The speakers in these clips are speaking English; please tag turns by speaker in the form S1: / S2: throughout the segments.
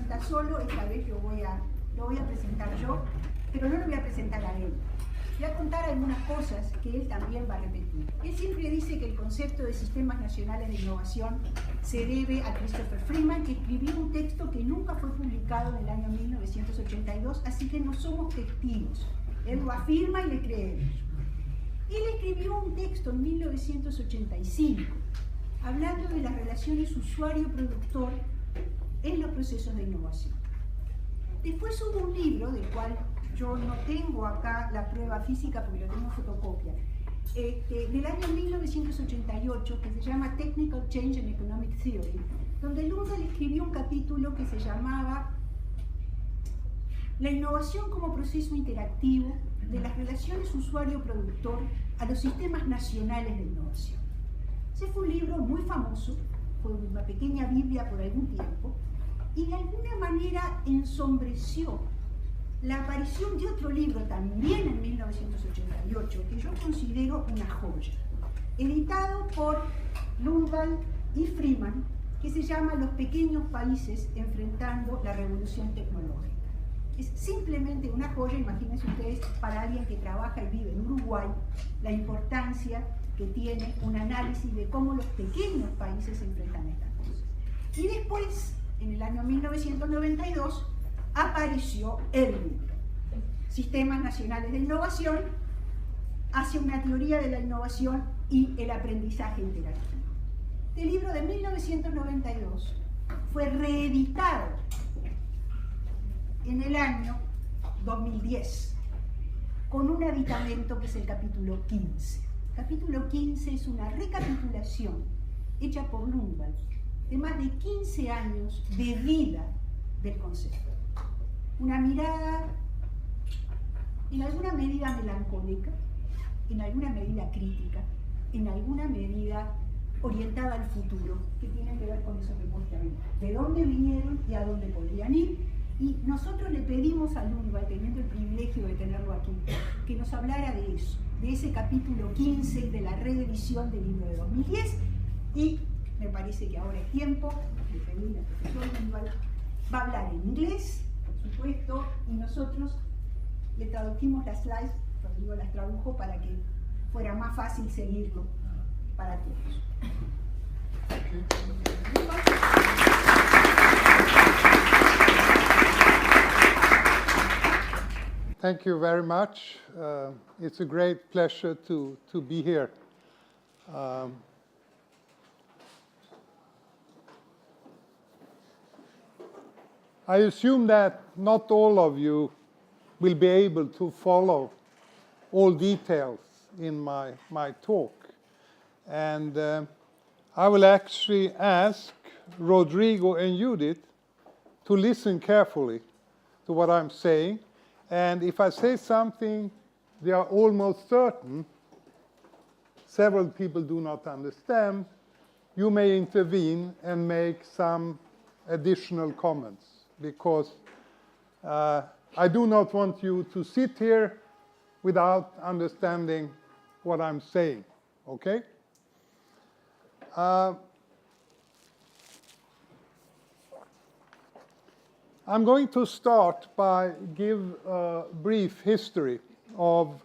S1: presenta solo, esta vez lo voy a presentar yo, pero no lo voy a presentar a él. Voy a contar algunas cosas que él también va a repetir. Él siempre dice que el concepto de sistemas nacionales de innovación se debe a Christopher Freeman, que escribió un texto que nunca fue publicado en el año 1982, así que no somos testigos. Él lo afirma y le creemos. Él escribió un texto en 1985, hablando de las relaciones usuario-productor en los procesos de innovación. Después hubo un libro del cual yo no tengo acá la prueba física porque lo tengo fotocopia, del año 1988, que se llama Technical Change and Economic Theory, donde Lundvall escribió un capítulo que se llamaba La innovación como proceso interactivo de las relaciones usuario-productor a los sistemas nacionales de innovación. Ese fue un libro muy famoso, fue una pequeña Biblia por algún tiempo, y de alguna manera ensombreció la aparición de otro libro, también en 1988, que yo considero una joya, editado por Lundvall y Freeman, que se llama Los pequeños países enfrentando la revolución tecnológica. Es simplemente una joya. Imagínense ustedes, para alguien que trabaja y vive en Uruguay, la importancia que tiene un análisis de cómo los pequeños países se enfrentan a estas cosas. Y después, en el año 1992, apareció el libro, Sistemas Nacionales de Innovación, hacia una teoría de la innovación y el aprendizaje interactivo. Este libro de 1992 fue reeditado en el año 2010 con un aditamento que es el capítulo 15. El capítulo 15 es una recapitulación hecha por Lundvall de más de 15 años de vida del concepto. Una mirada en alguna medida melancólica, en alguna medida crítica, en alguna medida orientada al futuro, que tiene que ver con eso que muestra ahí, de dónde vinieron y a dónde podrían ir. Y nosotros le pedimos a Lundvall, teniendo el privilegio de tenerlo aquí, que nos hablara de eso, de ese capítulo 15 y de la reedición del libro de 2010. Y me parece que ahora es tiempo de pedirle al profesor Lundvall, va a hablar en inglés, por supuesto, y nosotros le tradujimos las slides, Rodrigo las tradujo para que fuera más fácil seguirlo para todos.
S2: Thank you very much. It's a great pleasure to be here. I assume that not all of you will be able to follow all details in my talk. And I will actually ask Rodrigo and Judith to listen carefully to what I'm saying. And if I say something they are almost certain several people do not understand, you may intervene and make some additional comments, because I do not want you to sit here without understanding what I'm saying, okay? I'm going to start by give a brief history of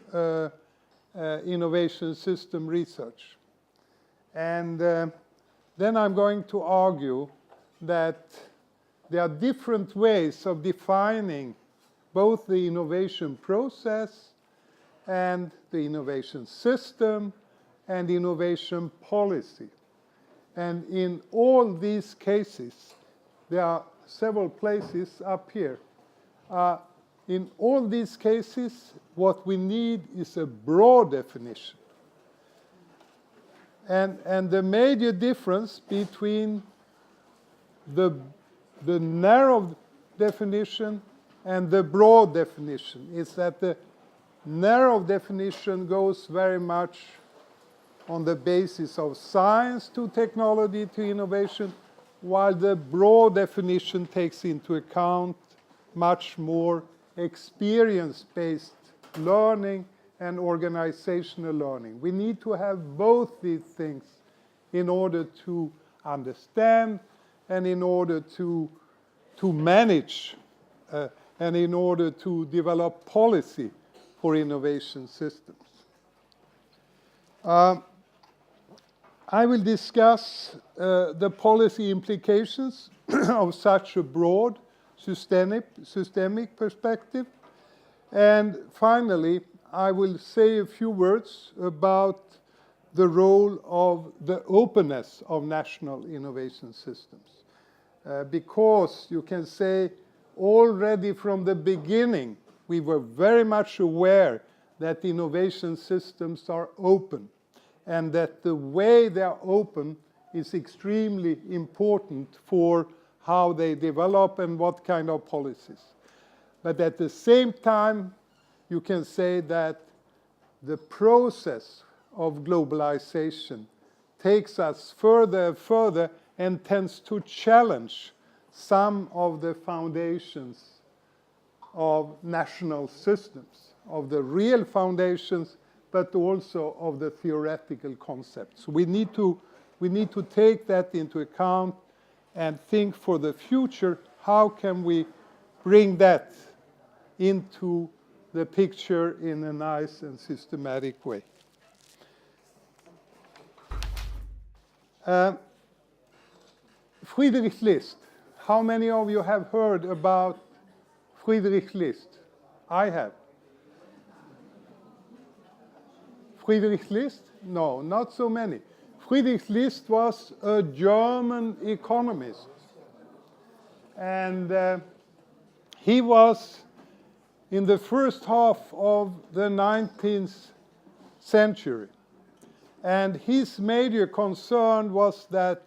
S2: innovation system research. And then I'm going to argue that there are different ways of defining both the innovation process and the innovation system and innovation policy. And in all these cases, there are several places up here. In all these cases, what we need is a broad definition. And the major difference between the narrow definition and the broad definition is that the narrow definition goes very much on the basis of science to technology to innovation, while the broad definition takes into account much more experience-based learning and organizational learning. We need to have both these things in order to understand and in order to to manage and in order to develop policy for innovation systems. I will discuss the policy implications of such a broad systemic perspective. And finally, I will say a few words about the role of the openness of national innovation systems. Because you can say already from the beginning, we were very much aware that innovation systems are open and that the way they are open is extremely important for how they develop and what kind of policies. But at the same time, you can say that the process of globalization takes us further and further and tends to challenge some of the foundations of national systems, of the real foundations, but also of the theoretical concepts. We need to take that into account and think for the future, how can we bring that into the picture in a nice and systematic way. Friedrich List. How many of you have heard about Friedrich List? I have. Friedrich List? No, not so many. Friedrich List was a German economist. And he was in the first half of the 19th century. And his major concern was that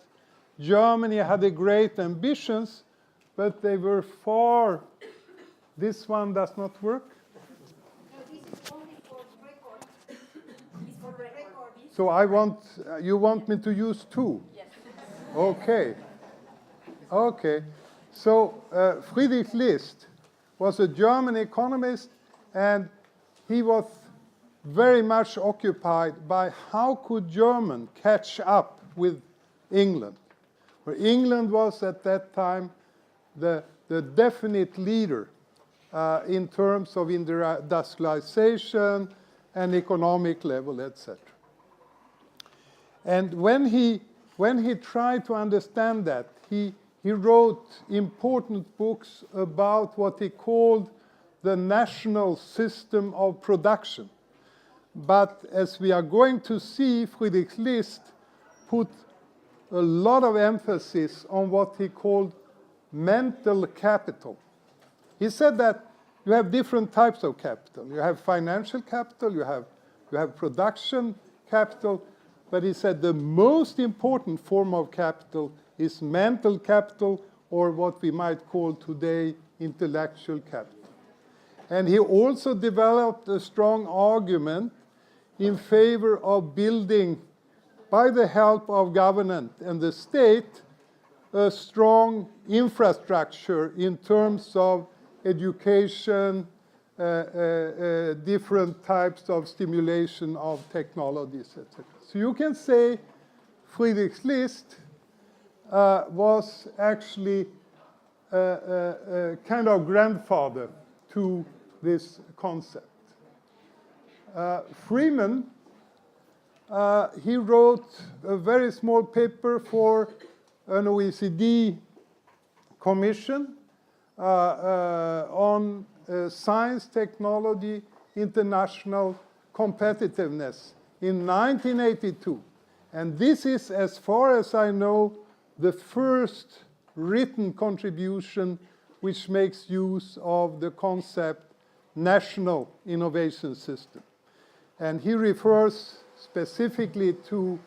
S2: Germany had a great ambitions, but they were far. This one does not work.
S1: No, this is only for record. It's for record.
S2: So you want me to use two?
S1: Yes.
S2: Okay. Okay. So Friedrich List was a German economist, and he was very much occupied by how could Germany catch up with England, where England was at that time the definite leader in terms of industrialization and economic level, etc. And when he tried to understand that, he wrote important books about what he called the national system of production. But as we are going to see, Friedrich List put a lot of emphasis on what he called mental capital. He said that you have different types of capital. You have financial capital, you have production capital, but he said the most important form of capital is mental capital, or what we might call today intellectual capital. And he also developed a strong argument in favor of building, by the help of government and the state, a strong infrastructure in terms of education, different types of stimulation of technologies, etc. So you can say Friedrich List was actually a kind of grandfather to this concept. Freeman, he wrote a very small paper for an OECD commission on science, technology, international competitiveness in 1982. And this is, as far as I know, the first written contribution which makes use of the concept national innovation system. And he refers specifically to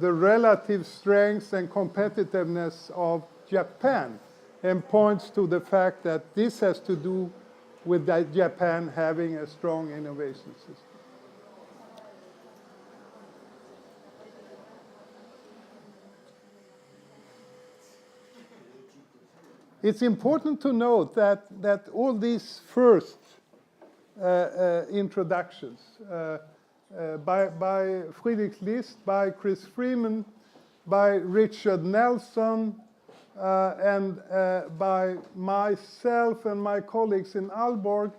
S2: the relative strengths and competitiveness of Japan and points to the fact that this has to do with Japan having a strong innovation system. It's important to note that all these first introductions by Friedrich List, by Chris Freeman, by Richard Nelson, and by myself and my colleagues in Aalborg,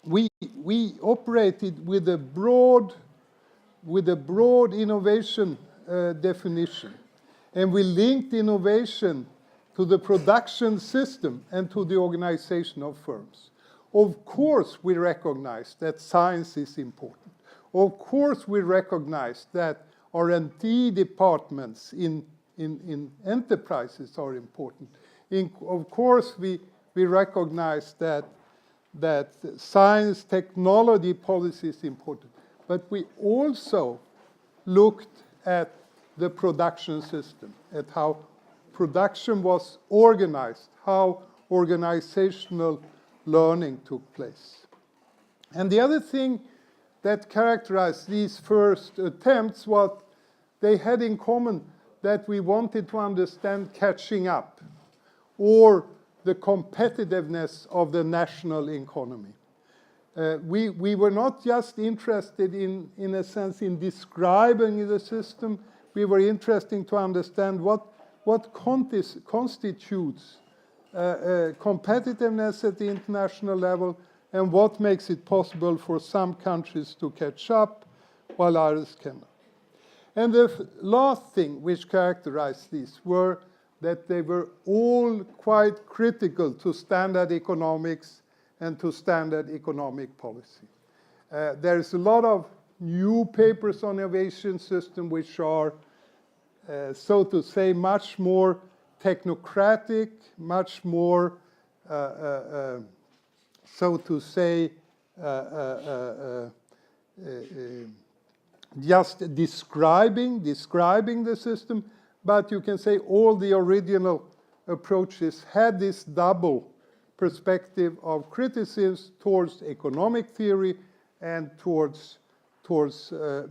S2: we operated with a broad innovation definition. And we linked innovation to the production system and to the organization of firms. Of course, we recognize that science is important. Of course, we recognize that R&D departments in enterprises are important. Of course, we recognize that science technology policy is important. But we also looked at the production system, at how production was organized, how organizational learning took place. And the other thing that characterized these first attempts was they had in common that we wanted to understand catching up or the competitiveness of the national economy. We were not just interested in a sense in describing the system. We were interested to understand what constitutes competitiveness at the international level and what makes it possible for some countries to catch up while others cannot. And the last thing which characterized these were that they were all quite critical to standard economics and to standard economic policy. There's a lot of new papers on innovation system which are, so to say, much more technocratic, much more, so to say, just describing the system, but you can say all the original approaches had this double perspective of criticism towards economic theory and towards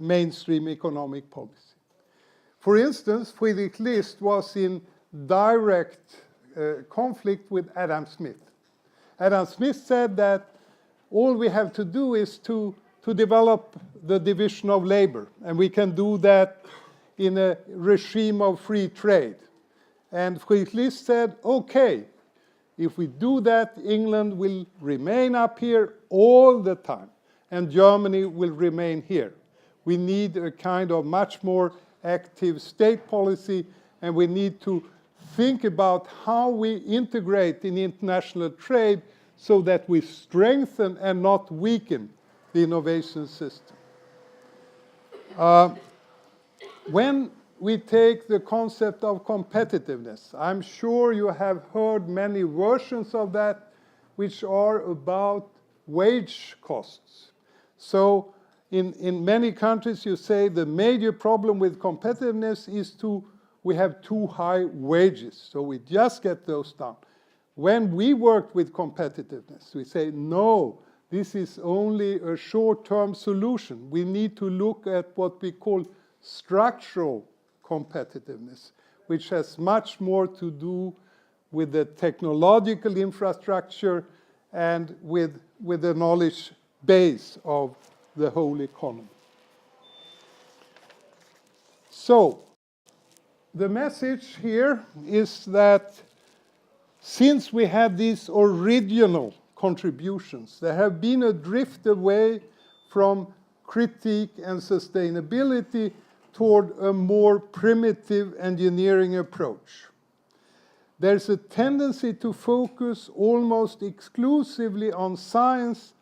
S2: mainstream economic policy. For instance, Friedrich List was in direct conflict with Adam Smith. Adam Smith said that all we have to do is to develop the division of labor, and we can do that in a regime of free trade. And Friedrich List said, okay, if we do that, England will remain up here all the time, and Germany will remain here. We need a kind of much more active state policy, and we need to think about how we integrate in international trade so that we strengthen and not weaken the innovation system. When we take the concept of competitiveness, I'm sure you have heard many versions of that which are about wage costs. So in many countries you say the major problem with competitiveness is we have too high wages, so we just get those down. When we work with competitiveness, we say, no, this is only a short-term solution. We need to look at what we call structural competitiveness, which has much more to do with the technological infrastructure and with the knowledge base of the whole economy. So, the message here is that since we had these original contributions, there have been a drift away from critique and sustainability toward a more primitive engineering approach. There's a tendency to focus almost exclusively on science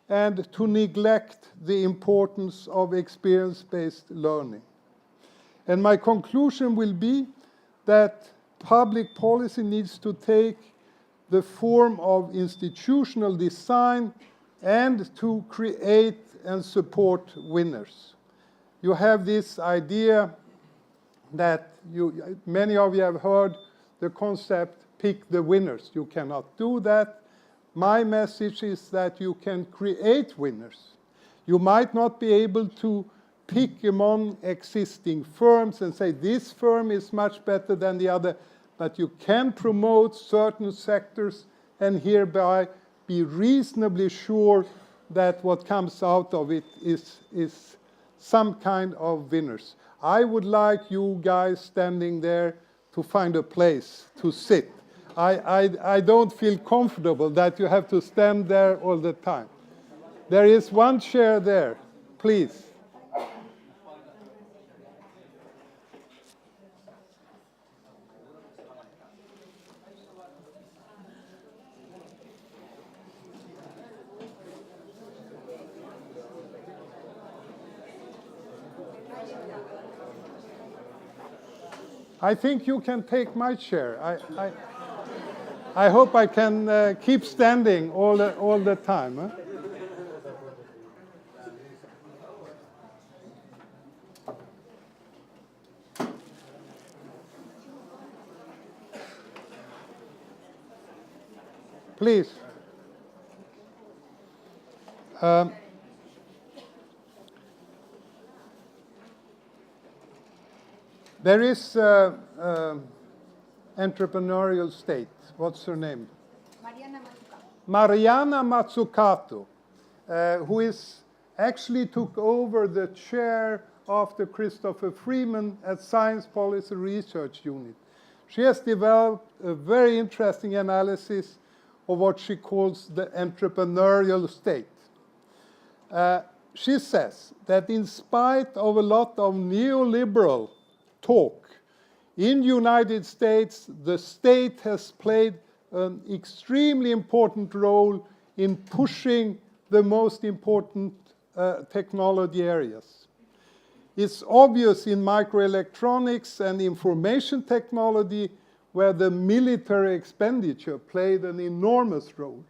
S2: and to neglect the importance of experience-based learning. And my conclusion will be that public policy needs to take the form of institutional design and to create and support winners. You have this idea that many of you have heard the concept, pick the winners. You cannot do that. My message is that you can create winners. You might not be able to pick among existing firms and say this firm is much better than the other, but you can promote certain sectors and hereby be reasonably sure that what comes out of it is some kind of winners. I would like you guys standing there to find a place to sit. I don't feel comfortable that you have to stand there all the time. There is one chair there, please. I think you can take my chair. I hope I can keep standing all the time. Huh? Please. There is entrepreneurial state. What's her name? Mariana Mazzucato, who actually took over the chair after Christopher Freeman at Science Policy Research Unit. She has developed a very interesting analysis of what she calls the entrepreneurial state. She says that in spite of a lot of neoliberal talk, in the United States, the state has played an extremely important role in pushing the most important technology areas. It's obvious in microelectronics and information technology, where the military expenditure played an enormous role.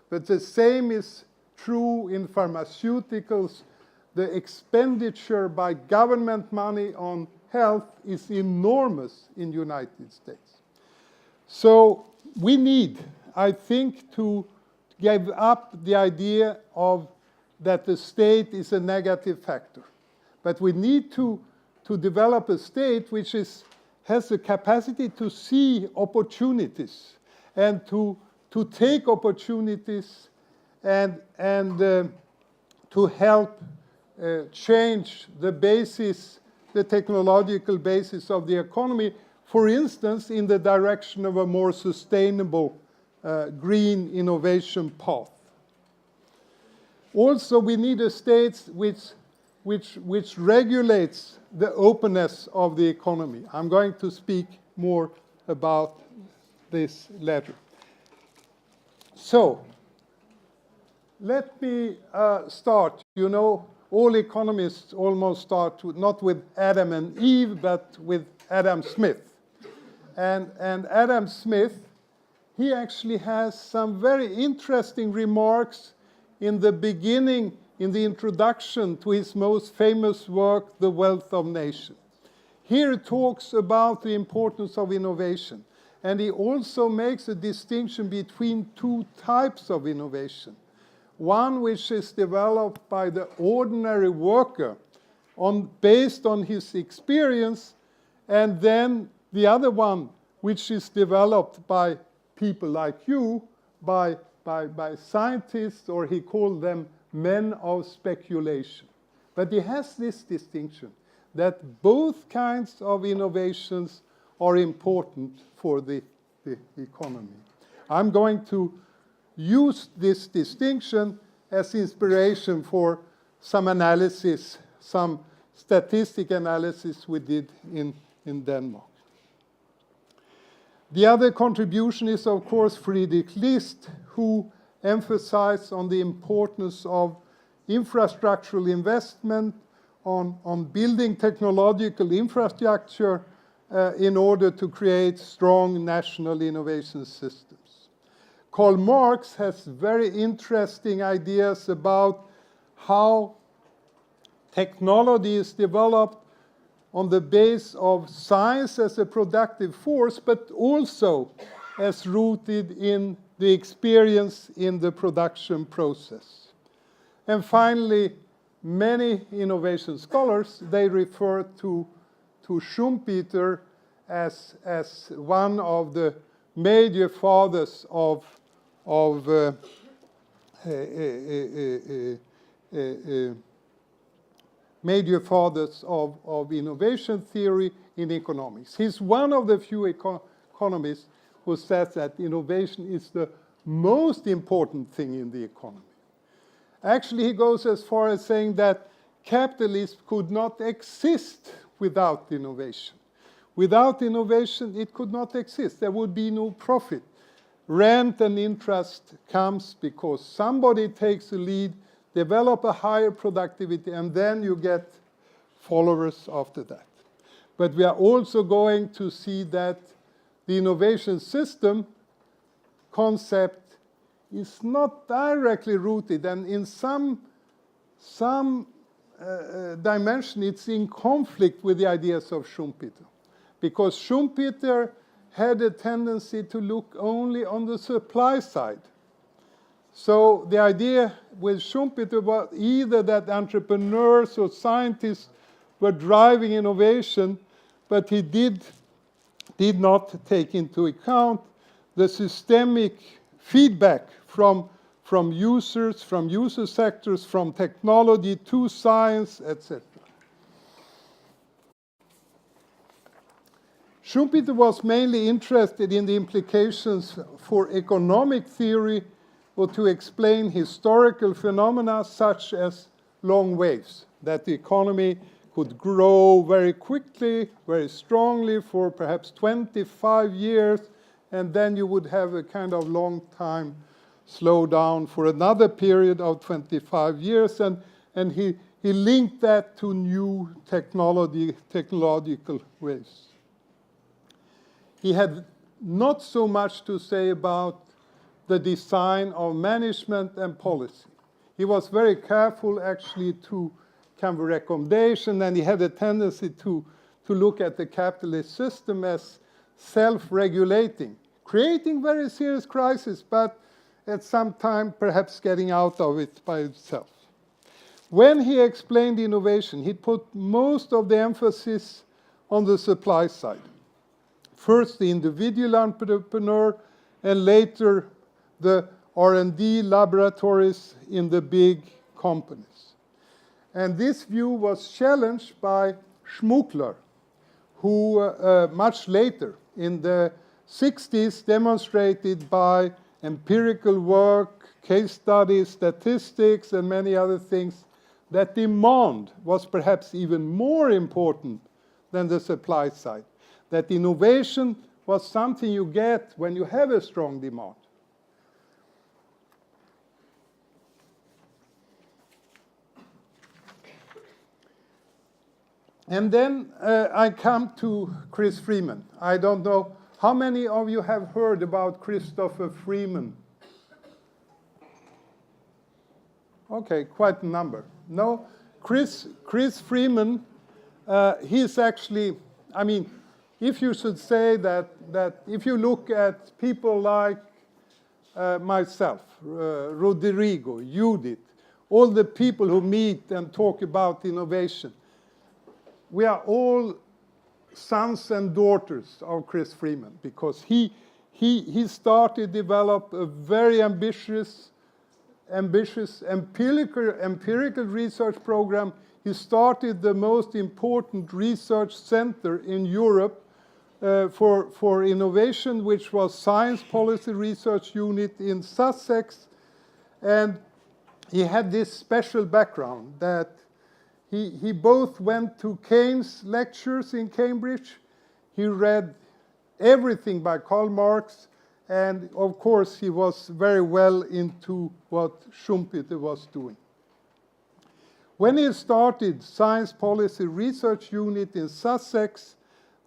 S2: But the same is true in pharmaceuticals. The expenditure by government money on health is enormous in the United States. So we need, I think, to give up the idea of that the state is a negative factor. But we need to develop a state which has the capacity to see opportunities and to take opportunities and to help change the basis, the technological basis of the economy, for instance, in the direction of a more sustainable green innovation path. Also, we need a state which regulates the openness of the economy. I'm going to speak more about this later. So, let me start. You know, all economists almost start not with Adam and Eve, but with Adam Smith. And Adam Smith, he actually has some very interesting remarks in the beginning, in the introduction to his most famous work, The Wealth of Nations. Here he talks about the importance of innovation. And he also makes a distinction between two types of innovation. One which is developed by the ordinary worker based on his experience, and then the other one which is developed by people like you, by scientists, or he called them men of speculation. But he has this distinction that both kinds of innovations are important for the economy. I'm going to use this distinction as inspiration for some analysis, some statistic analysis we did in Denmark. The other contribution is, of course, Friedrich List, who emphasized on the importance of infrastructural investment, on building technological infrastructure in order to create strong national innovation systems. Karl Marx has very interesting ideas about how technology is developed on the base of science as a productive force, but also as rooted in the experience in the production process. And finally, many innovation scholars, they refer to Schumpeter as one of the major fathers of major fathers of innovation theory in economics. He's one of the few economists who says that innovation is the most important thing in the economy. Actually, he goes as far as saying that capitalism could not exist without innovation. Without innovation, it could not exist. There would be no profit. Rent and interest comes because somebody takes the lead, develop a higher productivity, and then you get followers after that. But we are also going to see that the innovation system concept is not directly rooted, and in some dimension it's in conflict with the ideas of Schumpeter. Because Schumpeter had a tendency to look only on the supply side. So the idea with Schumpeter was either that entrepreneurs or scientists were driving innovation, but he did not take into account the systemic feedback from users, from user sectors, from technology to science, etc. Schumpeter was mainly interested in the implications for economic theory or to explain historical phenomena such as long waves, that the economy could grow very quickly, very strongly for perhaps 25 years, and then you would have a kind of long time slow down for another period of 25 years, and he linked that to new technological waves. He had not so much to say about the design of management and policy. He was very careful actually to come with recommendation, and he had a tendency to look at the capitalist system as self-regulating, creating very serious crises, but at some time perhaps getting out of it by itself. When he explained innovation, he put most of the emphasis on the supply side. First the individual entrepreneur, and later the R&D laboratories in the big companies. And this view was challenged by Schmuckler, who much later in the 60s demonstrated by empirical work, case studies, statistics, and many other things that demand was perhaps even more important than the supply side. That innovation was something you get when you have a strong demand. And then I come to Chris Freeman. I don't know, how many of you have heard about Christopher Freeman? Okay, quite a number. No, Chris Freeman, he's actually, I mean, if you should say that if you look at people like myself, Rodrigo, Judith, all the people who meet and talk about innovation, we are all sons and daughters of Chris Freeman, because he started to develop a very ambitious empirical research program. He started the most important research center in Europe for innovation, which was Science Policy Research Unit in Sussex. And he had this special background that he both went to Keynes lectures in Cambridge, he read everything by Karl Marx, and of course he was very well into what Schumpeter was doing. When he started Science Policy Research Unit in Sussex,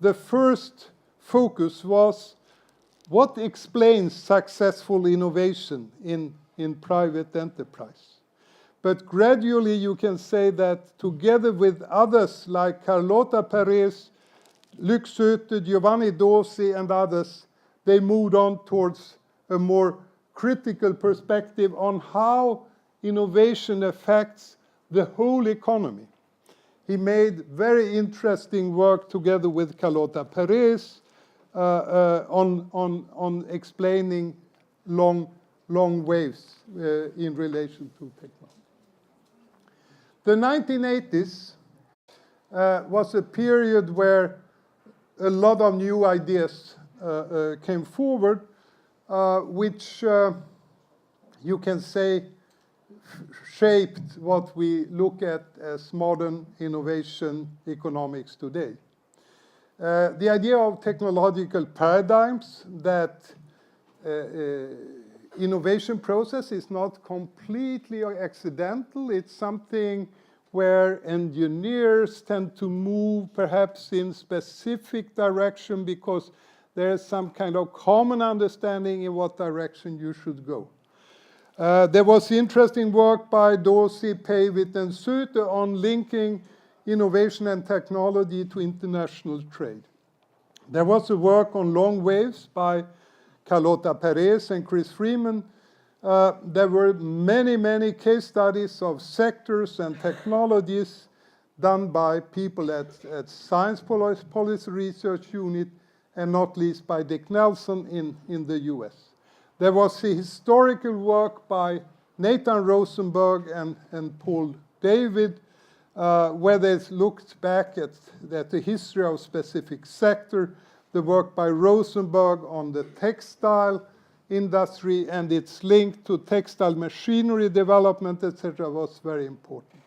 S2: the first focus was what explains successful innovation in private enterprise. But gradually you can say that together with others like Carlota Perez, Luc Soete, Giovanni Dosi, and others, they moved on towards a more critical perspective on how innovation affects the whole economy. He made very interesting work together with Carlota Perez on explaining long waves in relation to technology. The 1980s was a period where a lot of new ideas came forward, which you can say shaped what we look at as modern innovation economics today. The idea of technological paradigms, that innovation process is not completely accidental. It's something where engineers tend to move perhaps in specific direction because there's some kind of common understanding in what direction you should go. There was interesting work by Dorsey, Pavitt, and Suter on linking innovation and technology to international trade. There was a work on long waves by Carlota Perez and Chris Freeman. There were many, many case studies of sectors and technologies done by people at Science Policy Research Unit, and not least by Dick Nelson in the US. There was a historical work by Nathan Rosenberg and Paul David, where they looked back at the history of a specific sector. The work by Rosenberg on the textile industry and its link to textile machinery development, etc., was very important.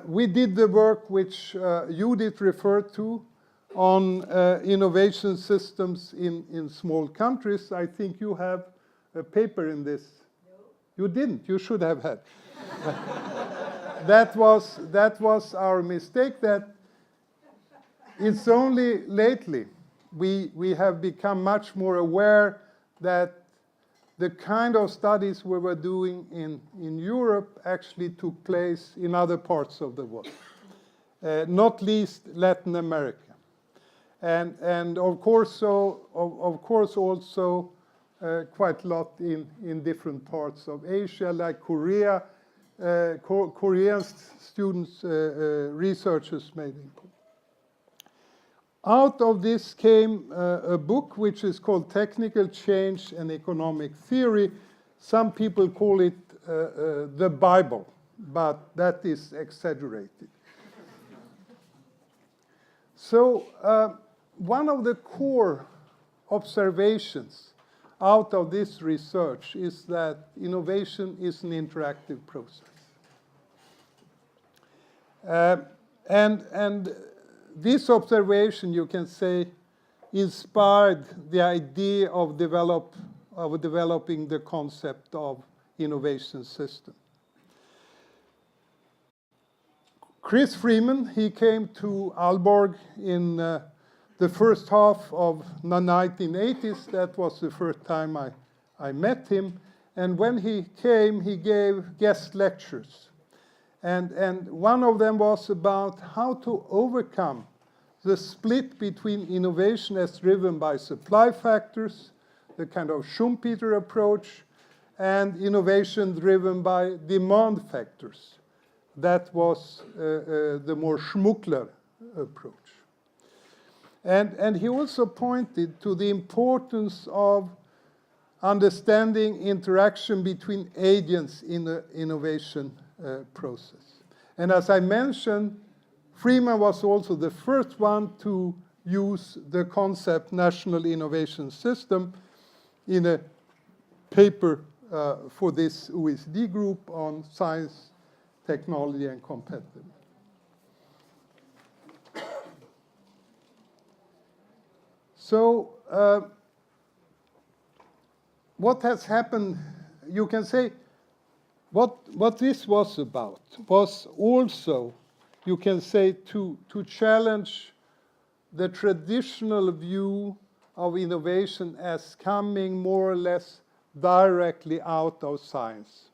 S2: We did the work which Judith referred to on innovation systems in small countries. I think you have a paper in this. No. You didn't. You should have had. That was our mistake. That it's only lately we have become much more aware that the kind of studies we were doing in Europe actually took place in other parts of the world, not least Latin America. And of course, also quite a lot in different parts of Asia, like Korea. Korean students, researchers made input. Out of this came a book which is called Technical Change and Economic Theory. Some people call it the Bible, but that is exaggerated. So one of the core observations out of this research is that innovation is an interactive process. And this observation, you can say, inspired the idea of developing the concept of innovation system. Chris Freeman, he came to Aalborg in the first half of the 1980s. That was the first time I met him. And when he came, he gave guest lectures. And one of them was about how to overcome the split between innovation as driven by supply factors, the kind of Schumpeter approach, and innovation driven by demand factors. That was the more Schmuckler approach. And he also pointed to the importance of understanding interaction between agents in the innovation process. And as I mentioned, Freeman was also the first one to use the concept National Innovation System in a paper for this OECD group on science, technology, and competitiveness. So what has happened, you can say, what this was about was also, you can say, to challenge the traditional view of innovation as coming more or less directly out of science.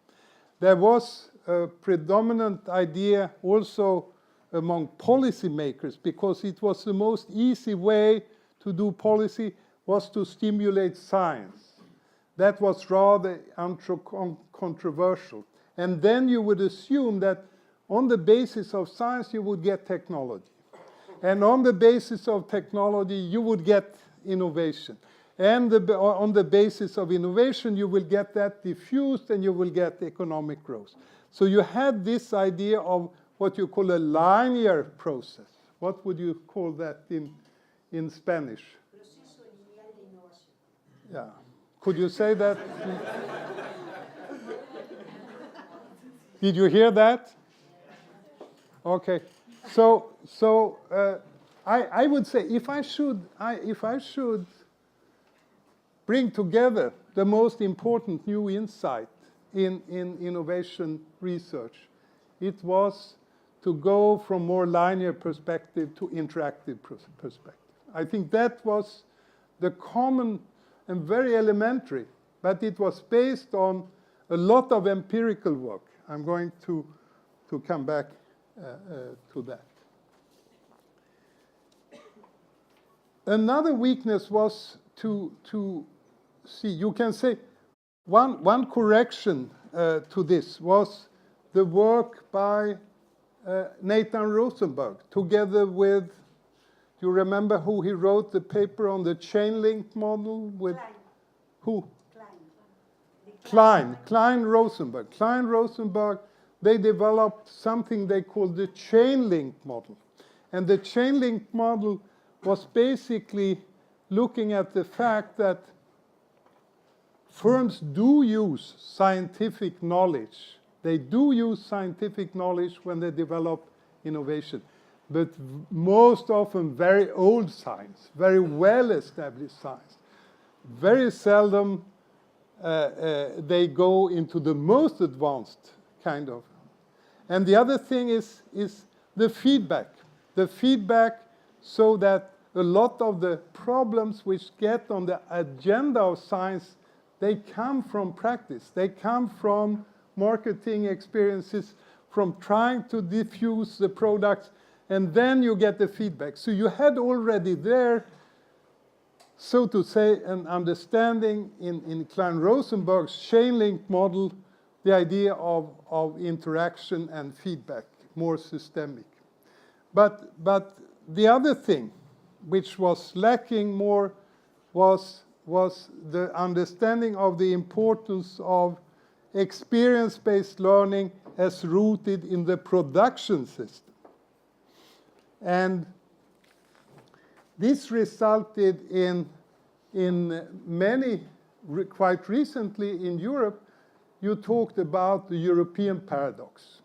S2: There was a predominant idea also among policymakers, because it was the most easy way to do policy was to stimulate science. That was rather controversial. And then you would assume that on the basis of science, you would get technology. And on the basis of technology, you would get innovation. And on the basis of innovation, you will get that diffused and you will get economic growth. So you had this idea of what you call a linear process. What would you call that in Spanish?
S1: Proceso lineal de innovación.
S2: Yeah. Could you say that? Did you hear that? Okay. So I would say if I should bring together the most important new insight in innovation research, it was to go from more linear perspective to interactive perspective. I think that was the common and very elementary, but it was based on a lot of empirical work. I'm going to come back to that. Another weakness was to see, you can say, one correction to this was the work by Nathan Rosenberg, together with, you remember who he wrote the paper on the chain link model with?
S1: Klein.
S2: Who?
S1: Klein.
S2: Klein Rosenberg, they developed something they called the chain link model. And the chain link model was basically looking at the fact that firms do use scientific knowledge. They do use scientific knowledge when they develop innovation, but most often very old science, very well-established science. Very seldom they go into the most advanced kind of. And the other thing is the feedback. The feedback so that a lot of the problems which get on the agenda of science, they come from practice. They come from marketing experiences, from trying to diffuse the products, and then you get the feedback. So you had already there, so to say, an understanding in Klein-Rosenberg's chain link model, the idea of interaction and feedback, more systemic. But the other thing which was lacking more was the understanding of the importance of experience-based learning as rooted in the production system. And this resulted in many, quite recently in Europe, you talked about the European paradox.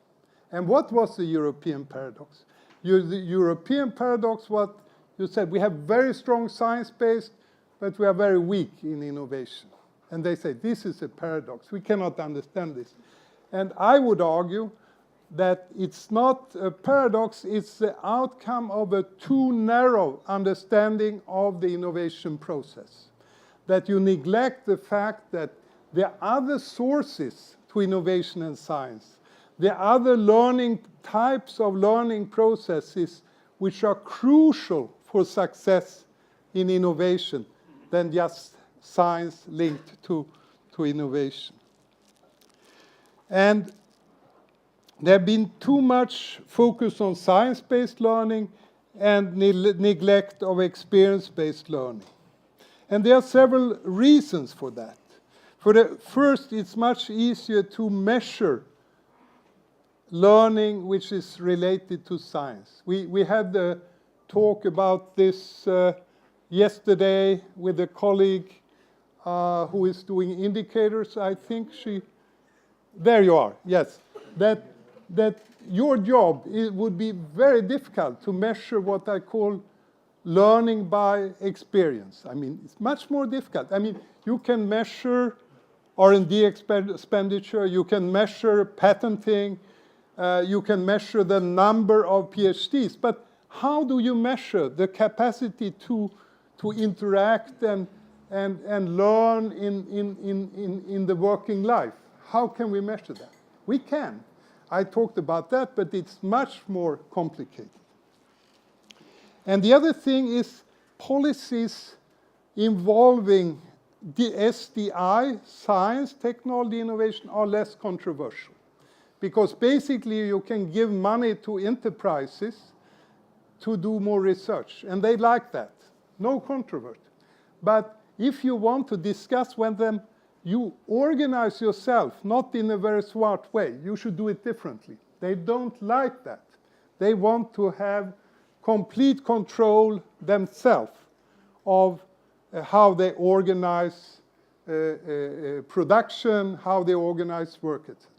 S2: And what was the European paradox? The European paradox, what you said, we have very strong science-based, but we are very weak in innovation. And they say, this is a paradox. We cannot understand this. And I would argue that it's not a paradox, it's the outcome of a too narrow understanding of the innovation process. That you neglect the fact that there are other sources to innovation and science. There are other learning types of learning processes which are crucial for success in innovation than just science linked to innovation. And there have been too much focus on science-based learning and neglect of experience-based learning. And there are several reasons for that. For the first, it's much easier to measure learning which is related to science. We had the talk about this yesterday with a colleague who is doing indicators, I think there you are, yes. That your job, it would be very difficult to measure what I call learning by experience. I mean, it's much more difficult. I mean, you can measure R&D expenditure, you can measure patenting, you can measure the number of PhDs, but how do you measure the capacity to interact and learn in the working life? How can we measure that? We can. I talked about that, but it's much more complicated. And the other thing is policies involving the STI, science, technology, innovation, are less controversial. Because basically you can give money to enterprises to do more research, and they like that. No controversy. But if you want to discuss with them, you organize yourself, not in a very smart way. You should do it differently. They don't like that. They want to have complete control themselves of how they organize production, how they organize work, etc.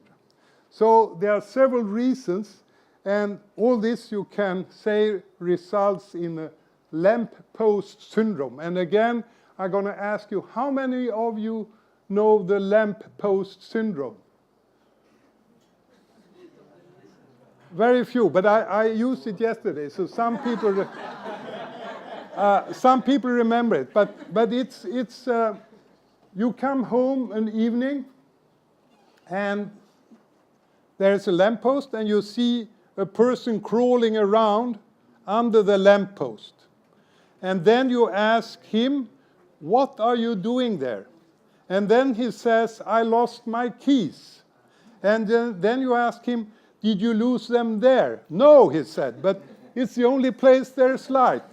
S2: So there are several reasons, and all this you can say results in a lamppost syndrome. And again, I'm going to ask you, how many of you know the lamppost syndrome? Very few, but I used it yesterday, so some people remember it. But it's you come home an evening, and there's a lamppost, and you see a person crawling around under the lamppost. And then you ask him, "What are you doing there?" And then he says, "I lost my keys." And then you ask him, "Did you lose them there?" "No," he said, "but it's the only place there's light."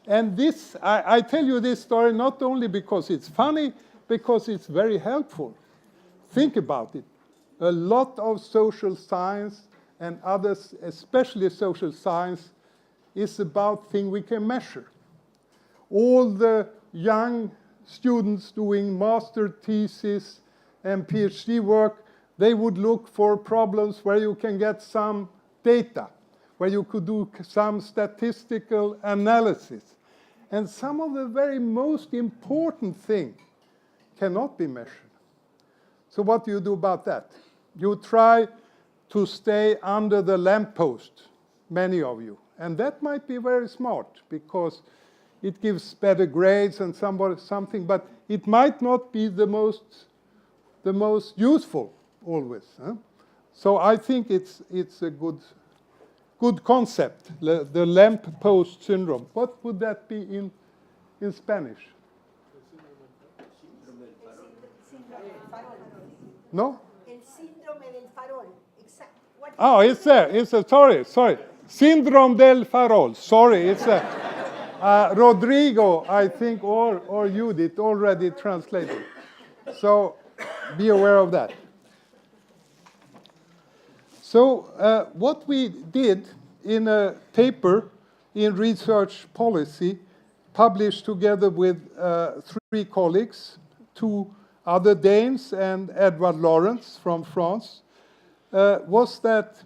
S2: And this, I tell you this story not only because it's funny, because it's very helpful. Think about it. A lot of social science and others, especially social science, is about things we can measure. All the young students doing master thesis and PhD work, they would look for problems where you can get some data, where you could do some statistical analysis. And some of the very most important things cannot be measured. So what do you do about that? You try to stay under the lamppost, many of you. And that might be very smart, because it gives better grades and something, but it might not be the most useful always. Huh? So I think it's a good concept, the lamppost syndrome. What would that be in Spanish? No?
S1: El síndrome del farol.
S2: Oh, it's there. It's a, sorry. Syndrome del farol. Sorry, it's a Rodrigo, I think, or Judith already translated. So be aware of that. So what we did in a paper in Research Policy, published together with 3 colleagues, 2 other Danes and Edward Lawrence from France, was that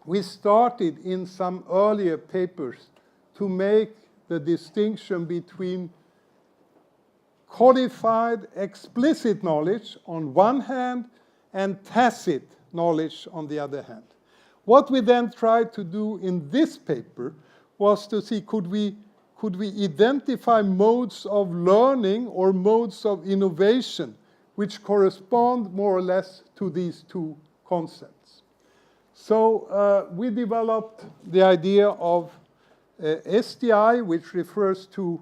S2: we started in some earlier papers to make the distinction between codified explicit knowledge on one hand and tacit knowledge on the other hand. What we then tried to do in this paper was to see, could we identify modes of learning or modes of innovation which correspond more or less to these 2 concepts. So we developed the idea of STI, which refers to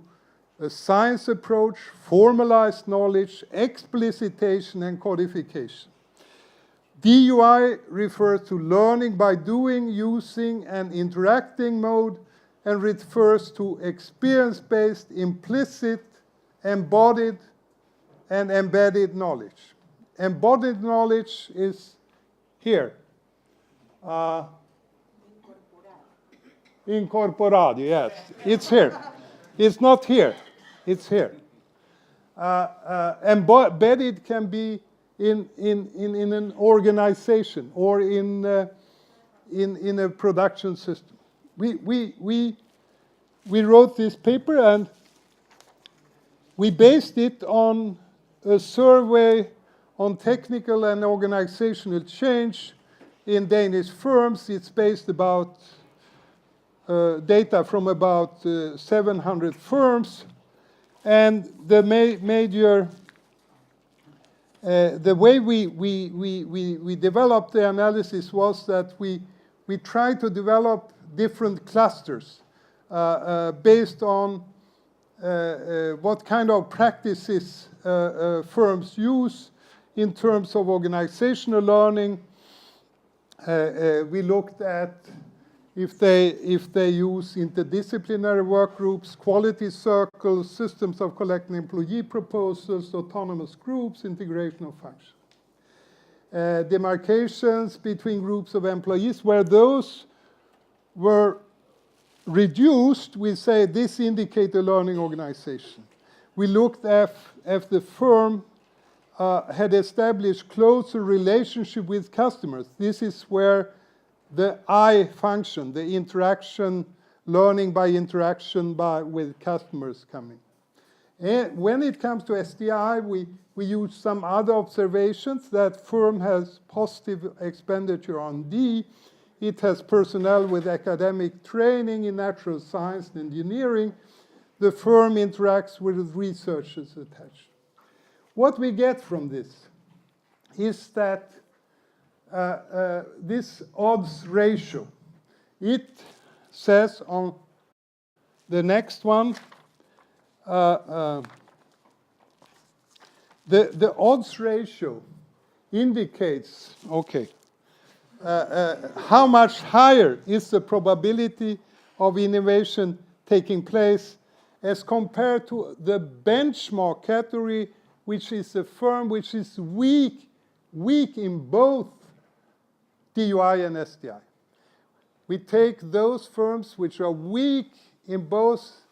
S2: a science approach, formalized knowledge, explicitation, and codification. DUI refers to learning by doing, using, and interacting mode, and refers to experience-based, implicit, embodied, and embedded knowledge. Embodied knowledge is here. Incorporado, yes. It's here. It's not here. It's here. Embedded can be in an organization or in a production system. We wrote this paper, and we based it on a survey on technical and organizational change in Danish firms. It's based about data from about 700 firms, and the major the way we developed the analysis was that we tried to develop different clusters based on what kind of practices firms use in terms of organizational learning. We looked at if they use interdisciplinary work groups, quality circles, systems of collecting employee proposals, autonomous groups, integration of functions. demarcations between groups of employees. Where those were reduced, we say this indicates a learning organization. We looked at if the firm had established closer relationship with customers. This is where the I function, the interaction, learning by interaction with customers coming. And when it comes to SDI, we use some other observations that firm has positive expenditure on D. It has personnel with academic training in natural science and engineering. The firm interacts with researchers attached. What we get from this is that this odds ratio, it says on the next one, the odds ratio indicates, okay, how much higher is the probability of innovation taking place as compared to the benchmark category, which is a firm which is weak in both DUI and SDI. We take those firms which are weak in both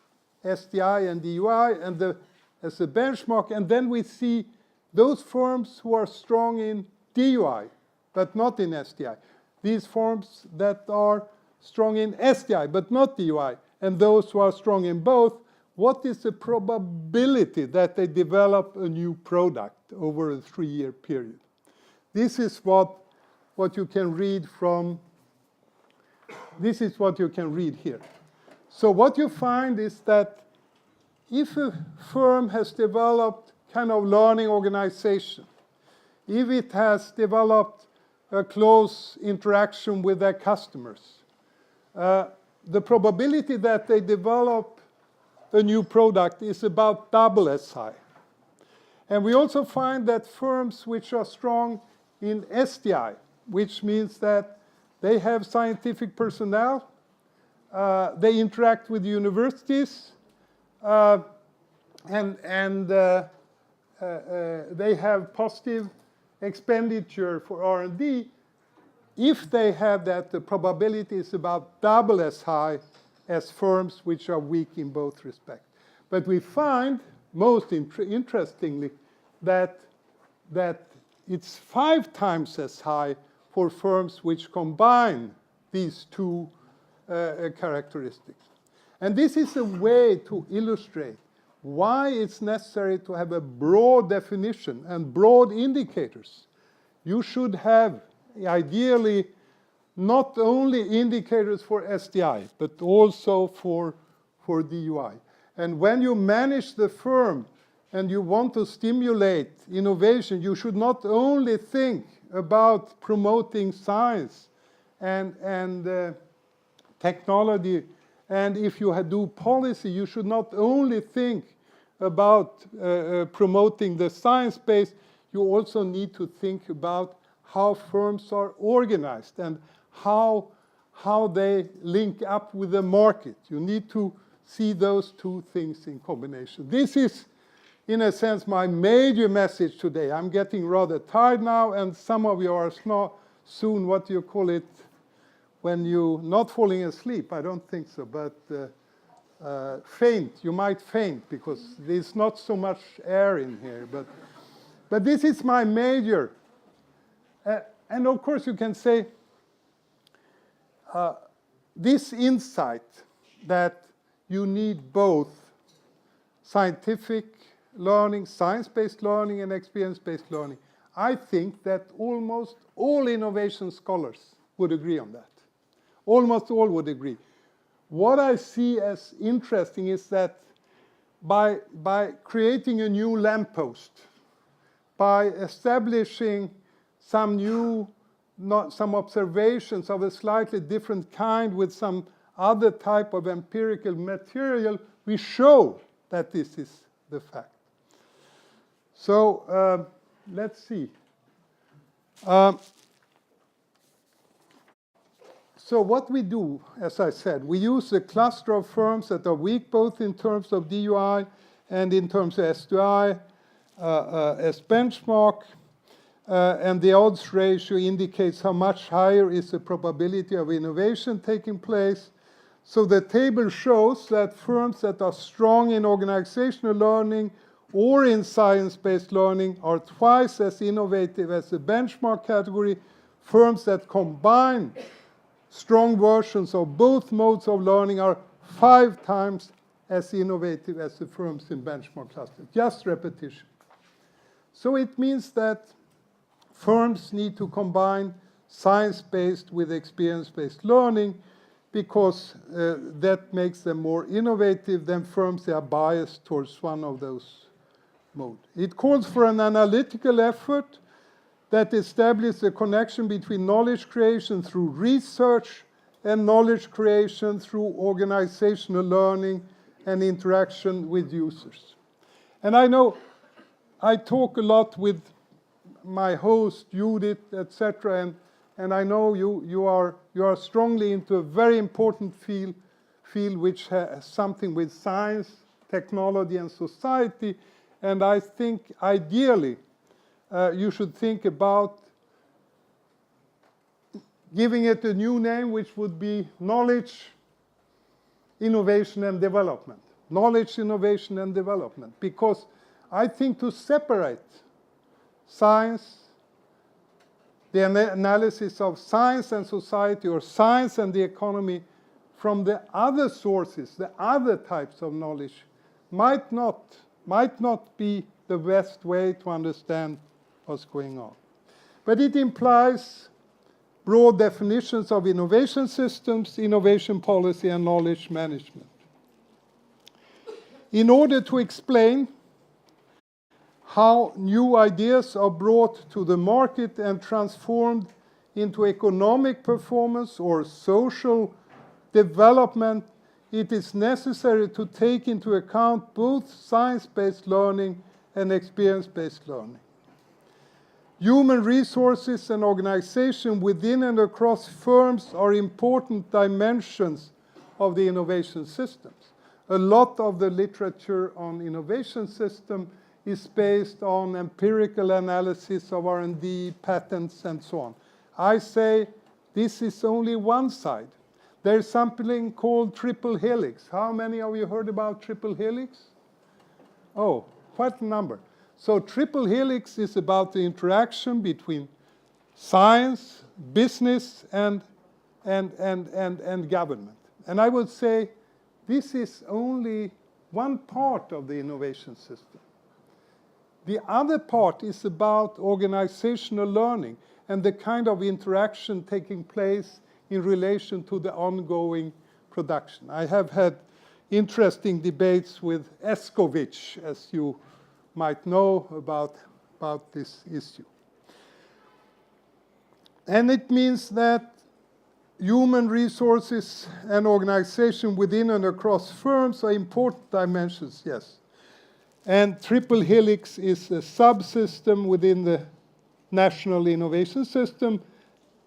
S2: SDI and DUI and as a benchmark, and then we see those firms who are strong in DUI, but not in SDI. These firms that are strong in SDI, but not DUI, and those who are strong in both, what is the probability that they develop a new product over a 3-year period? This is what you can read from, this is what you can read here. So what you find is that if a firm has developed kind of learning organization, if it has developed a close interaction with their customers, the probability that they develop a new product is about double as high. And we also find that firms which are strong in SDI, which means that they have scientific personnel, they interact with universities, and they have positive expenditure for R&D. If they have that, the probability is about double as high as firms which are weak in both respects. But we find, most interestingly, that it's 5 times as high for firms which combine these two characteristics. And this is a way to illustrate why it's necessary to have a broad definition and broad indicators. You should have, ideally, not only indicators for SDI, but also for DUI. And when you manage the firm and you want to stimulate innovation, you should not only think about promoting science and technology, and if you do policy, you should not only think about promoting the science base, you also need to think about how firms are organized and how they link up with the market. You need to see those two things in combination. This is, in a sense, my major message today. I'm getting rather tired now, and some of you are soon, what do you call it, when you're not falling asleep? I don't think so, but faint. You might faint because there's not so much air in here. But this is my major. And of course, you can say this insight that you need both scientific learning, science-based learning, and experience-based learning. I think that almost all innovation scholars would agree on that. Almost all would agree. What I see as interesting is that by creating a new lamppost, by establishing some observations of a slightly different kind with some other type of empirical material, we show that this is the fact. So let's see. So what we do, as I said, we use a cluster of firms that are weak both in terms of DUI and in terms of SDI as benchmark. and the odds ratio indicates how much higher is the probability of innovation taking place. So the table shows that firms that are strong in organizational learning or in science-based learning are twice as innovative as the benchmark category. Firms that combine strong versions of both modes of learning are 5 times as innovative as the firms in benchmark cluster. Just repetition. So it means that firms need to combine science-based with experience-based learning, because that makes them more innovative than firms that are biased towards one of those modes. It calls for an analytical effort that establishes a connection between knowledge creation through research and knowledge creation through organizational learning and interaction with users. And I know I talk a lot with my host, Judith, etc., and I know you are strongly into a very important field which has something with science, technology, and society. And I think ideally you should think about giving it a new name, which would be knowledge, innovation, and development. Knowledge, innovation, and development. Because I think to separate science, the analysis of science and society, or science and the economy, from the other sources, the other types of knowledge, might not be the best way to understand what's going on. But it implies broad definitions of innovation systems, innovation policy, and knowledge management. In order to explain how new ideas are brought to the market and transformed into economic performance or social development, it is necessary to take into account both science-based learning and experience-based learning. Human resources and organization within and across firms are important dimensions of the innovation systems. A lot of the literature on innovation system is based on empirical analysis of R&D, patents, and so on. I say this is only one side. There's something called triple helix. How many of you heard about triple helix? Oh, quite a number. So triple helix is about the interaction between science, business, and government. And I would say this is only one part of the innovation system. The other part is about organizational learning and the kind of interaction taking place in relation to the ongoing production. I have had interesting debates with Escovitch, as you might know, about this issue. And it means that human resources and organization within and across firms are important dimensions, yes. And triple helix is a subsystem within the national innovation system,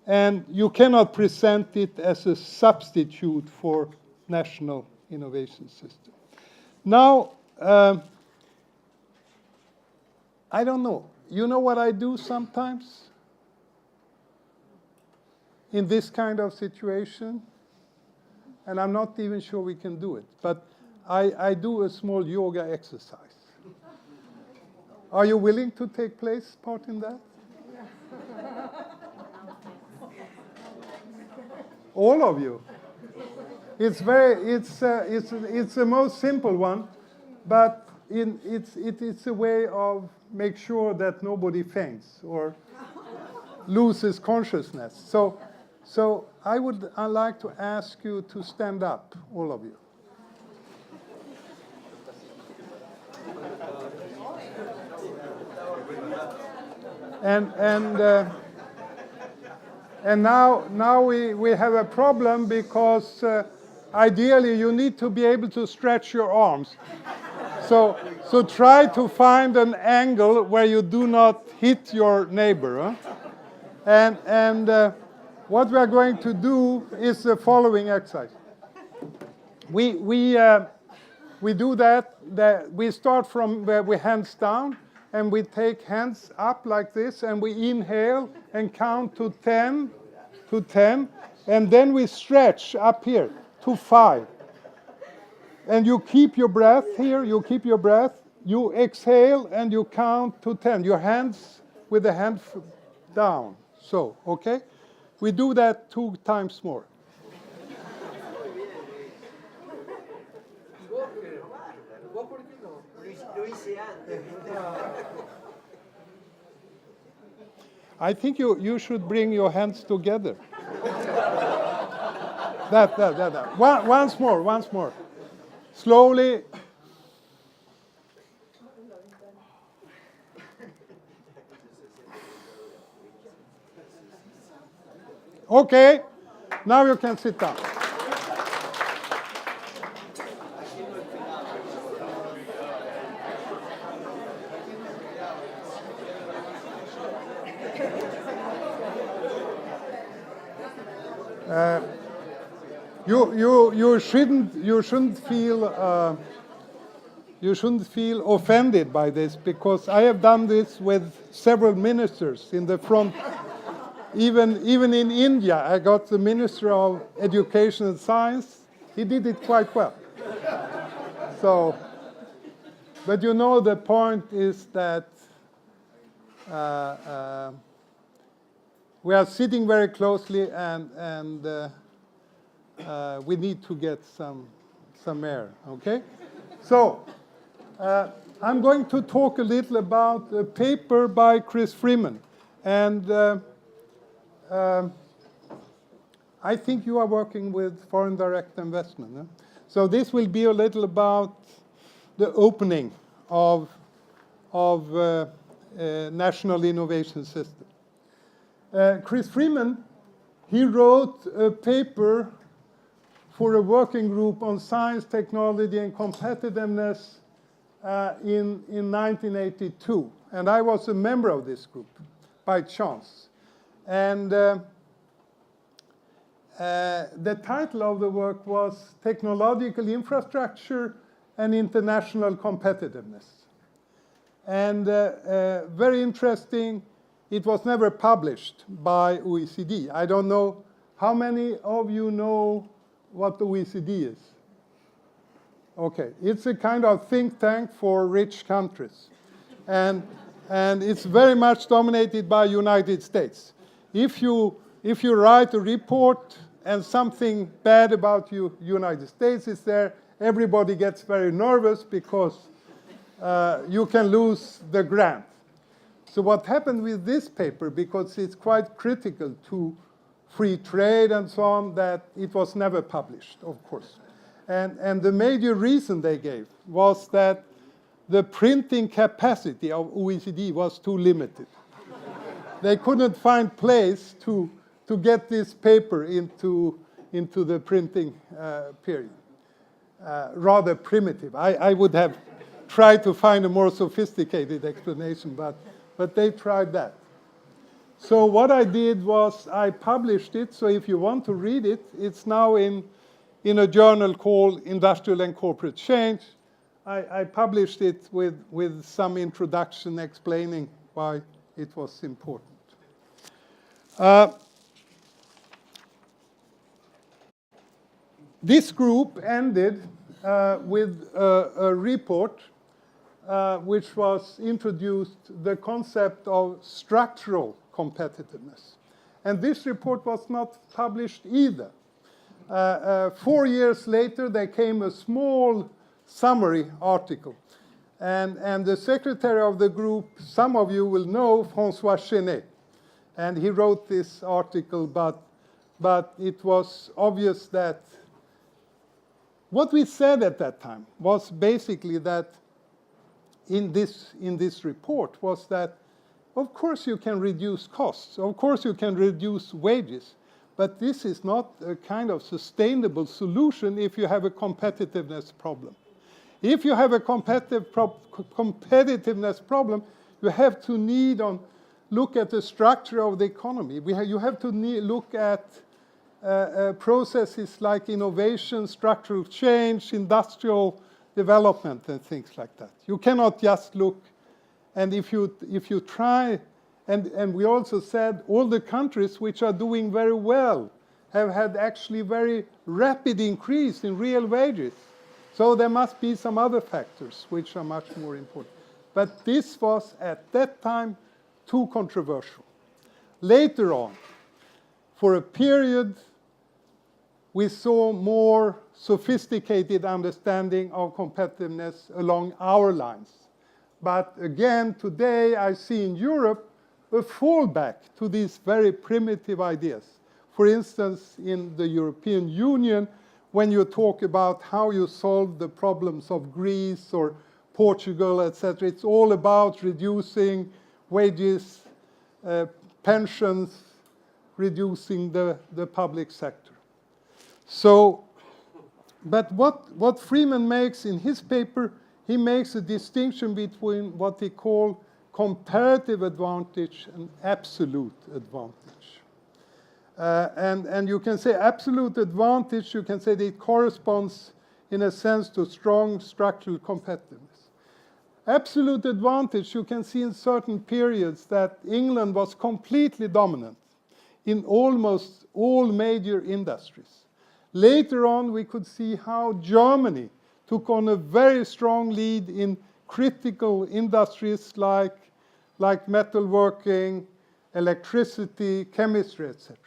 S2: and you cannot present it as a substitute for national innovation system. Now, I don't know. You know what I do sometimes in this kind of situation? And I'm not even sure we can do it, but I do a small yoga exercise. Are you willing to take part in that? All of you. It's the most simple one, but it's a way of make sure that nobody faints or loses consciousness. So I'd like to ask you to stand up, all of you. And now we have a problem, because ideally you need to be able to stretch your arms. So try to find an angle where you do not hit your neighbor. Huh? And what we are going to do is the following exercise. We do that. We start from where we hands down. and we take hands up like this, and we inhale and count to 10, and then we stretch up here to 5. And you keep your breath here, you keep your breath, you exhale and you count to 10. Your hands with the hand down. So, okay? We do that 2 times more. I think you should bring your hands together. That. Once more. Slowly. Okay, now you can sit down. You shouldn't feel offended by this, because I have done this with several ministers in the front. Even in India, I got the Minister of Education and Science. He did it quite well. So, but you know, the point is that we are sitting very closely, and we need to get some air. Okay, so I'm going to talk a little about a paper by Chris Freeman, and I think you are working with foreign direct investment. Eh? So this will be a little about the opening of national innovation system. Chris Freeman, he wrote a paper for a working group on science, technology, and competitiveness in 1982. And I was a member of this group by chance. And the title of the work was Technological Infrastructure and International Competitiveness. And very interesting, it was never published by OECD. I don't know, how many of you know what the OECD is? Okay, it's a kind of think tank for rich countries. And it's very much dominated by United States. If you write a report and something bad about United States is there, everybody gets very nervous because you can lose the grant. So what happened with this paper, because it's quite critical to free trade and so on, that it was never published, of course. And the major reason they gave was that the printing capacity of OECD was too limited. They couldn't find place to get this paper into the printing period. Rather primitive. I would have tried to find a more sophisticated explanation, but they tried that. So what I did was I published it. So if you want to read it, it's now in a journal called Industrial and Corporate Change. I published it with some introduction explaining why it was important. This group ended with a report which was introduced, the concept of structural competitiveness. And this report was not published either. 4 years later, there came a small summary article. And the secretary of the group, some of you will know, François Chenet. And he wrote this article, but it was obvious that what we said at that time was basically that in this report was that, of course you can reduce costs, of course you can reduce wages, but this is not a kind of sustainable solution if you have a competitiveness problem. If you have a competitiveness problem, you have to look at the structure of the economy. You have to look at processes like innovation, structural change, industrial development, and things like that. You cannot just look And if you try, and we also said all the countries which are doing very well have had actually very rapid increase in real wages. So there must be some other factors which are much more important. But this was at that time too controversial. Later on, for a period, we saw more sophisticated understanding of competitiveness along our lines. But again, today I see in Europe a fallback to these very primitive ideas. For instance, in the European Union, when you talk about how you solve the problems of Greece or Portugal, etc., it's all about reducing wages, pensions, reducing the public sector. So, but what Freeman makes in his paper, he makes a distinction between what he called comparative advantage and absolute advantage. And you can say absolute advantage, you can say that it corresponds in a sense to strong structural competitiveness. Absolute advantage, you can see in certain periods that England was completely dominant in almost all major industries. Later on, we could see how Germany took on a very strong lead in critical industries like metalworking, electricity, chemistry, etc.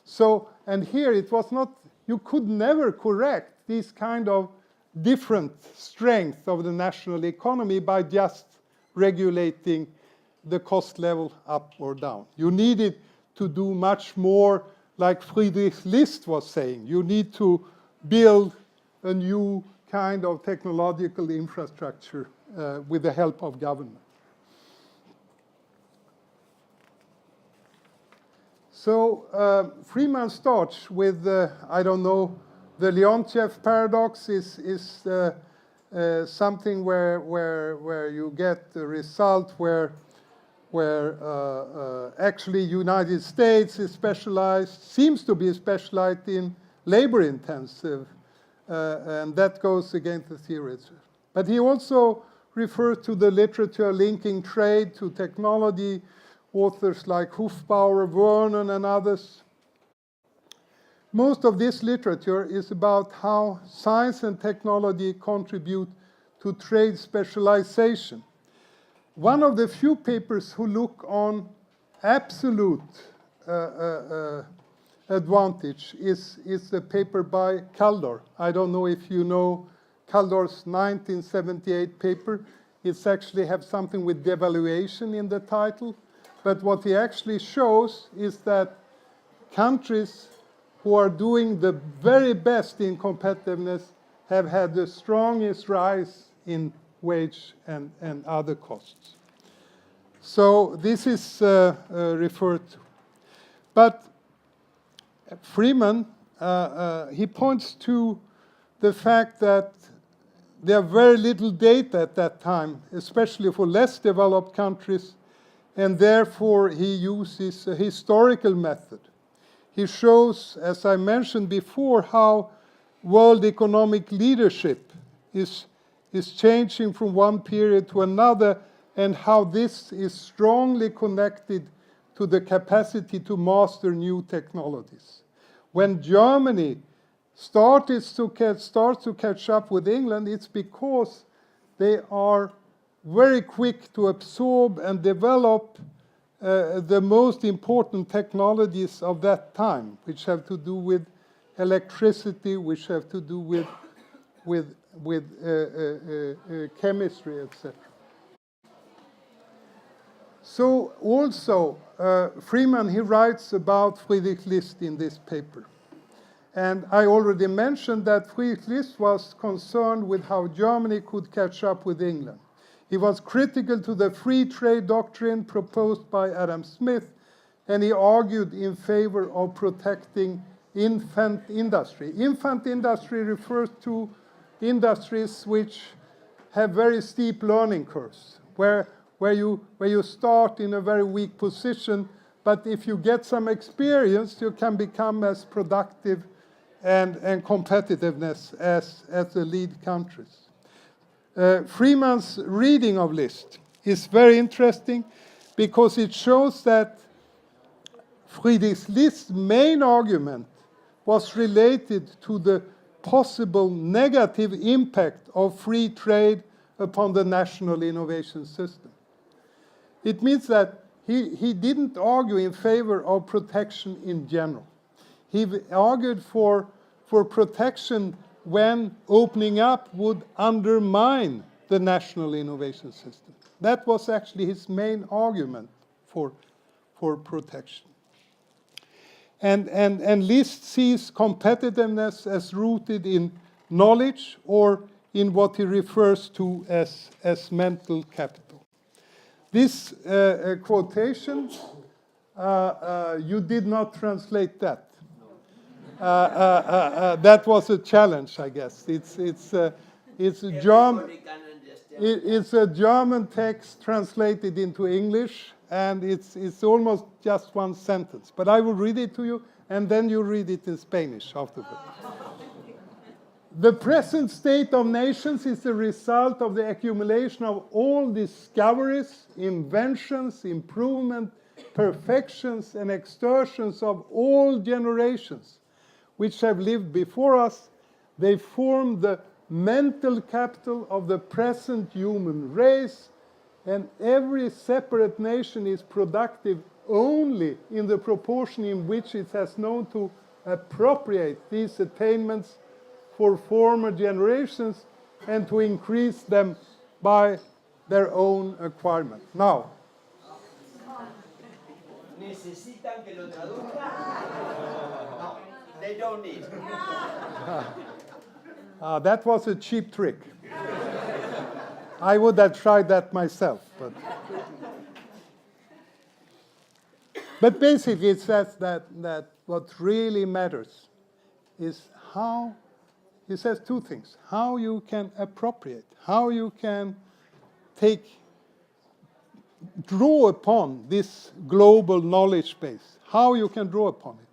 S2: So, and here it was not, you could never correct these kind of different strengths of the national economy by just regulating the cost level up or down. You needed to do much more, like Friedrich List was saying. You need to build a new kind of technological infrastructure with the help of government. So Freeman starts with, I don't know, the Leontief paradox is something where you get the result where actually United States is specialized, seems to be specialized in labor-intensive, and that goes against the theory. But he also refers to the literature linking trade to technology, authors like Hofbauer, Vernon, and others. Most of this literature is about how science and technology contribute to trade specialization. One of the few papers who look on absolute advantage is the paper by Kaldor. I don't know if you know Kaldor's 1978 paper. It's actually have something with devaluation in the title. But what he actually shows is that countries who are doing the very best in competitiveness have had the strongest rise in wage and other costs. So this is referred to. But Freeman, he points to the fact that there are very little data at that time, especially for less developed countries, and therefore he uses a historical method. He shows, as I mentioned before, how world economic leadership is changing from one period to another, and how this is strongly connected to the capacity to master new technologies. When Germany starts to catch up with England, it's because they are very quick to absorb and develop the most important technologies of that time, which have to do with electricity, which have to do with chemistry, etc. So also, Freeman, he writes about Friedrich List in this paper. And I already mentioned that Friedrich List was concerned with how Germany could catch up with England. He was critical to the free trade doctrine proposed by Adam Smith, and he argued in favor of protecting infant industry. Infant industry refers to industries which have very steep learning curves, where you start in a very weak position, but if you get some experience, you can become as productive and competitiveness as the lead countries. Freeman's reading of List is very interesting because it shows that Friedrich List's main argument was related to the possible negative impact of free trade upon the national innovation system. It means that he didn't argue in favor of protection in general. He argued for protection when opening up would undermine the national innovation system. That was actually his main argument for protection. And List sees competitiveness as rooted in knowledge or in what he refers to as mental capital. This quotation, you did not translate that. That was a challenge, I guess. It's a German text translated into English, and it's almost just one sentence. But I will read it to you, and then you read it in Spanish afterwards. The present state of nations is the result of the accumulation of all discoveries, inventions, improvement, perfections, and exertions of all generations which have lived before us. They form the mental capital of the present human race, and every separate nation is productive only in the proportion in which it has known to appropriate these attainments for former generations and to increase them by their own acquirement. Now,
S3: ¿Necesitan que lo traduzca? No, they don't need.
S2: that was a cheap trick. I would have tried that myself. But basically it says that what really matters is how, he says two things, how you can appropriate, how you can draw upon this global knowledge base, how you can draw upon it,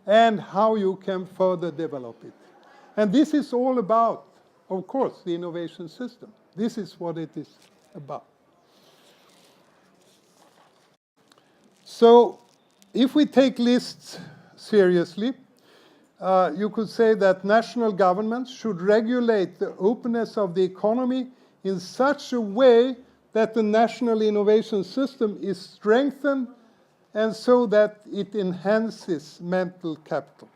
S2: and how you can further develop it. And this is all about, of course, the innovation system. This is what it is about. So, if we take lists seriously, you could say that national governments should regulate the openness of the economy in such a way that the national innovation system is strengthened and so that it enhances mental capital.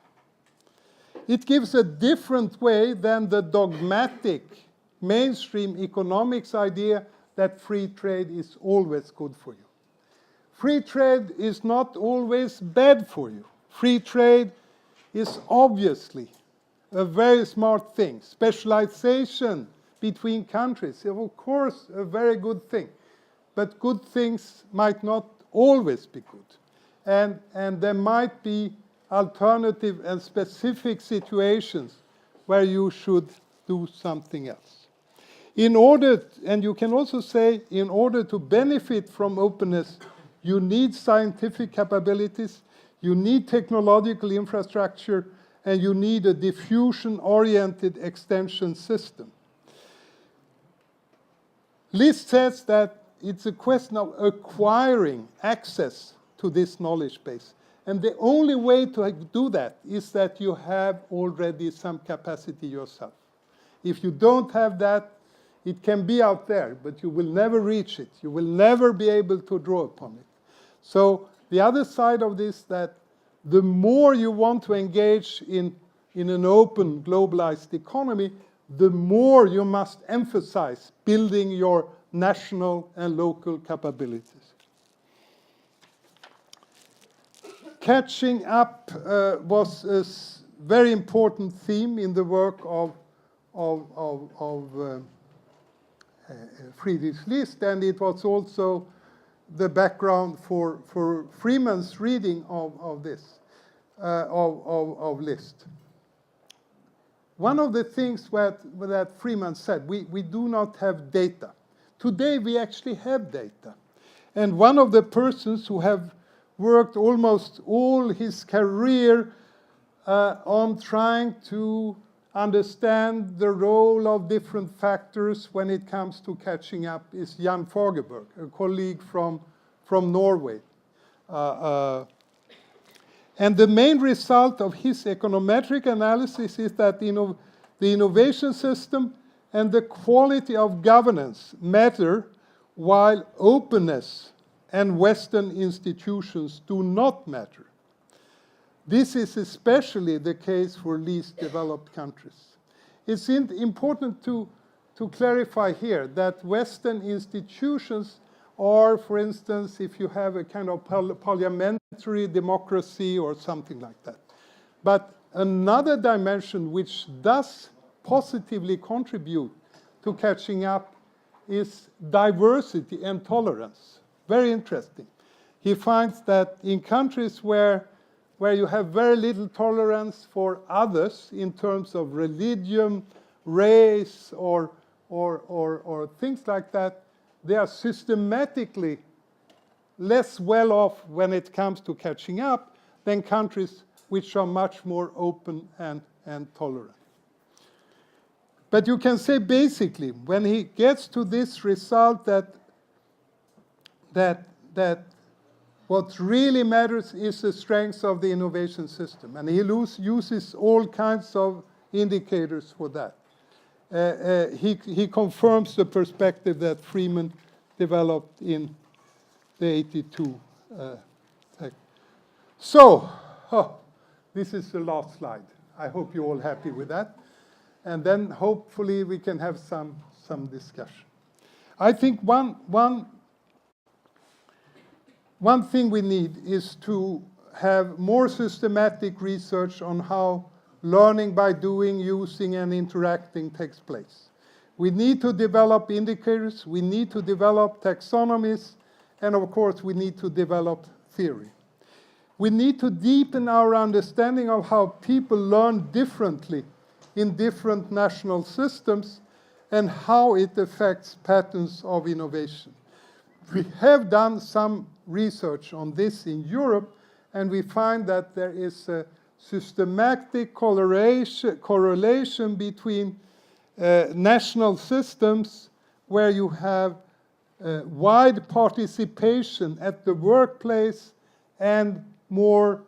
S2: It gives a different way than the dogmatic mainstream economics idea that free trade is always good for you. Free trade is not always bad for you. Free trade is obviously a very smart thing. Specialization between countries is, of course, a very good thing. But good things might not always be good. And there might be alternative and specific situations where you should do something else. In order, and you can also say, in order to benefit from openness, you need scientific capabilities, you need technological infrastructure, and you need a diffusion-oriented extension system. List says that it's a question of acquiring access to this knowledge base. And the only way to do that is that you have already some capacity yourself. If you don't have that, it can be out there, but you will never reach it. You will never be able to draw upon it. So the other side of this, that the more you want to engage in an open, globalized economy, the more you must emphasize building your national and local capabilities. Catching up was a very important theme in the work of Friedrich List, and it was also the background for Freeman's reading of List. One of the things that Freeman said, we do not have data. Today we actually have data. And one of the persons who have worked almost all his career on trying to understand the role of different factors when it comes to catching up is Jan Fagerberg, a colleague from Norway. And the main result of his econometric analysis is that the innovation system and the quality of governance matter, while openness and Western institutions do not matter. This is especially the case for least developed countries. It's important to clarify here that Western institutions are, for instance, if you have a kind of parliamentary democracy or something like that. But another dimension which does positively contribute to catching up is diversity and tolerance. Very interesting. He finds that in countries where you have very little tolerance for others in terms of religion, race, or things like that, they are systematically less well off when it comes to catching up than countries which are much more open and tolerant. But you can say basically, when he gets to this result that what really matters is the strength of the innovation system. And he uses all kinds of indicators for that. He confirms the perspective that Freeman developed in the 82 text. So, this is the last slide. I hope you're all happy with that. And then hopefully we can have some discussion. I think one thing we need is to have more systematic research on how learning by doing, using, and interacting takes place. We need to develop indicators, we need to develop taxonomies, and of course we need to develop theory. We need to deepen our understanding of how people learn differently in different national systems and how it affects patterns of innovation. We have done some research on this in Europe, and we find that there is a systematic correlation between national systems where you have wide participation at the workplace and more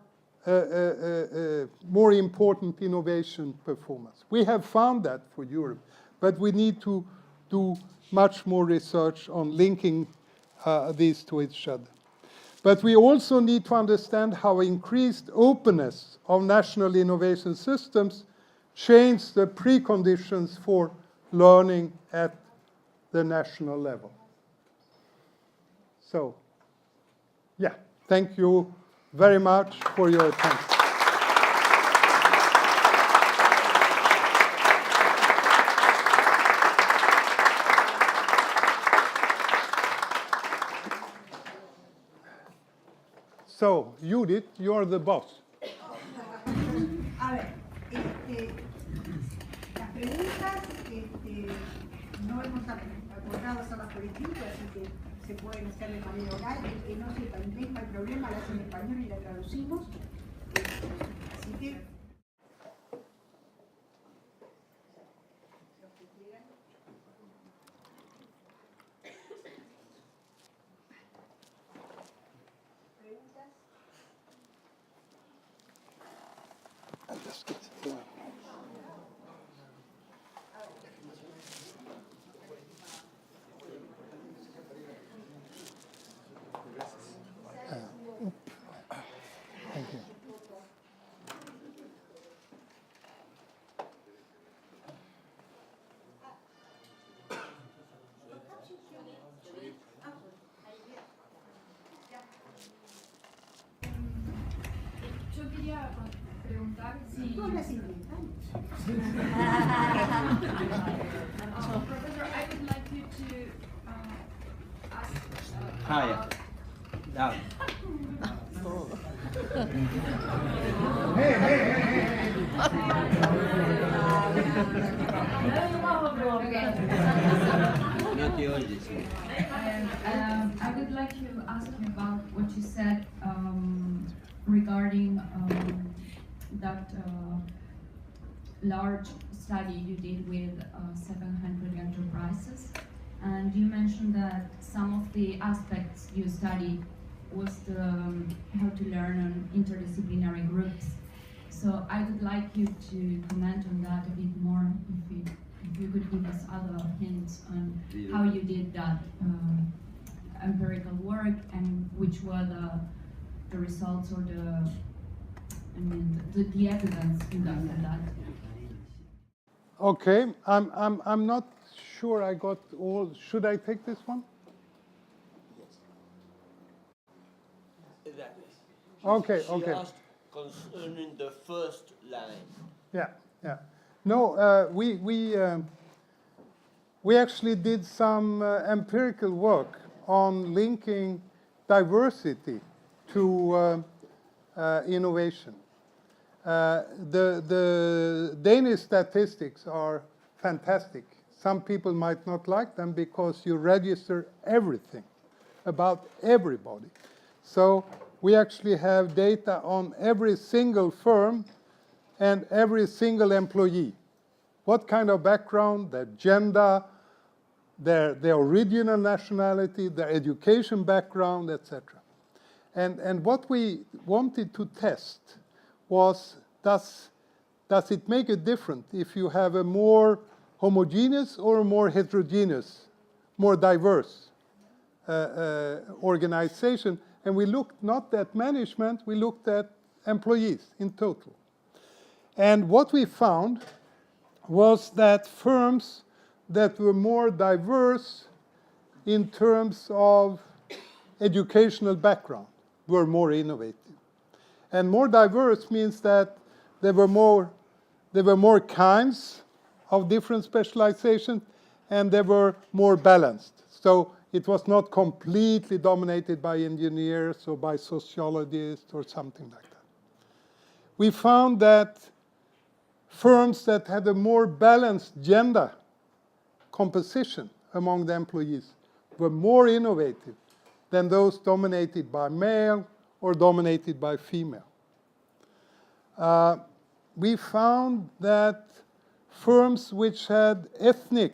S2: important innovation performance. We have found that for Europe, but we need to do much more research on linking these to each other. But we also need to understand how increased openness of national innovation systems change the preconditions for learning at the national level. So, yeah, thank you very much for your attention. So, Judith, you're the boss.
S1: A ver, las preguntas no hemos acordado hacerlas por escrito, así que se pueden hacer de manera oral. El que no sepa inglés no hay problema, la hace en español y la traducimos. Así que
S4: yo quería preguntar si...
S1: todas las inventamos.
S4: Professor, I would like you to ask
S3: Yeah. Down. No te oyes.
S4: I would like to ask you about what you said regarding that large study you did with 700 enterprises, and you mentioned that some of the aspects you studied was how to learn on interdisciplinary groups. So I would like you to comment on that a bit more, if you could give us other hints on how you did that empirical work and which were the results or the evidence you got from that.
S2: Okay, I'm not sure I got all. Should I take this one? Okay,
S3: She
S2: okay.
S3: asked concerning the first line.
S2: Yeah, yeah. No, we actually did some empirical work on linking diversity to innovation. The Danish statistics are fantastic. Some people might not like them because you register everything about everybody. So we actually have data on every single firm and every single employee. What kind of background, their gender, their original nationality, their education background, etc. And what we wanted to test was, does it make a difference if you have a more homogeneous or a more heterogeneous, more diverse organization? And we looked not at management, we looked at employees in total. And what we found was that firms that were more diverse in terms of educational background were more innovative. And more diverse means that there were more kinds of different specialization, and they were more balanced. So it was not completely dominated by engineers or by sociologists or something like that. We found that firms that had a more balanced gender composition among the employees were more innovative than those dominated by male or dominated by female. We found that firms which had ethnic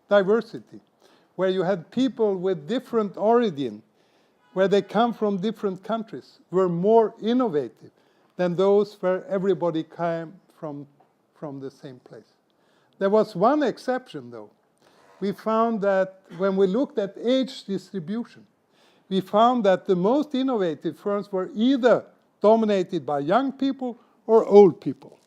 S2: diversity, where you had people with different origin, where they come from different countries, were more innovative than those where everybody came from the same place. There was one exception, though. We found that when we looked at age distribution, we found that the most innovative firms were either dominated by young people or old people.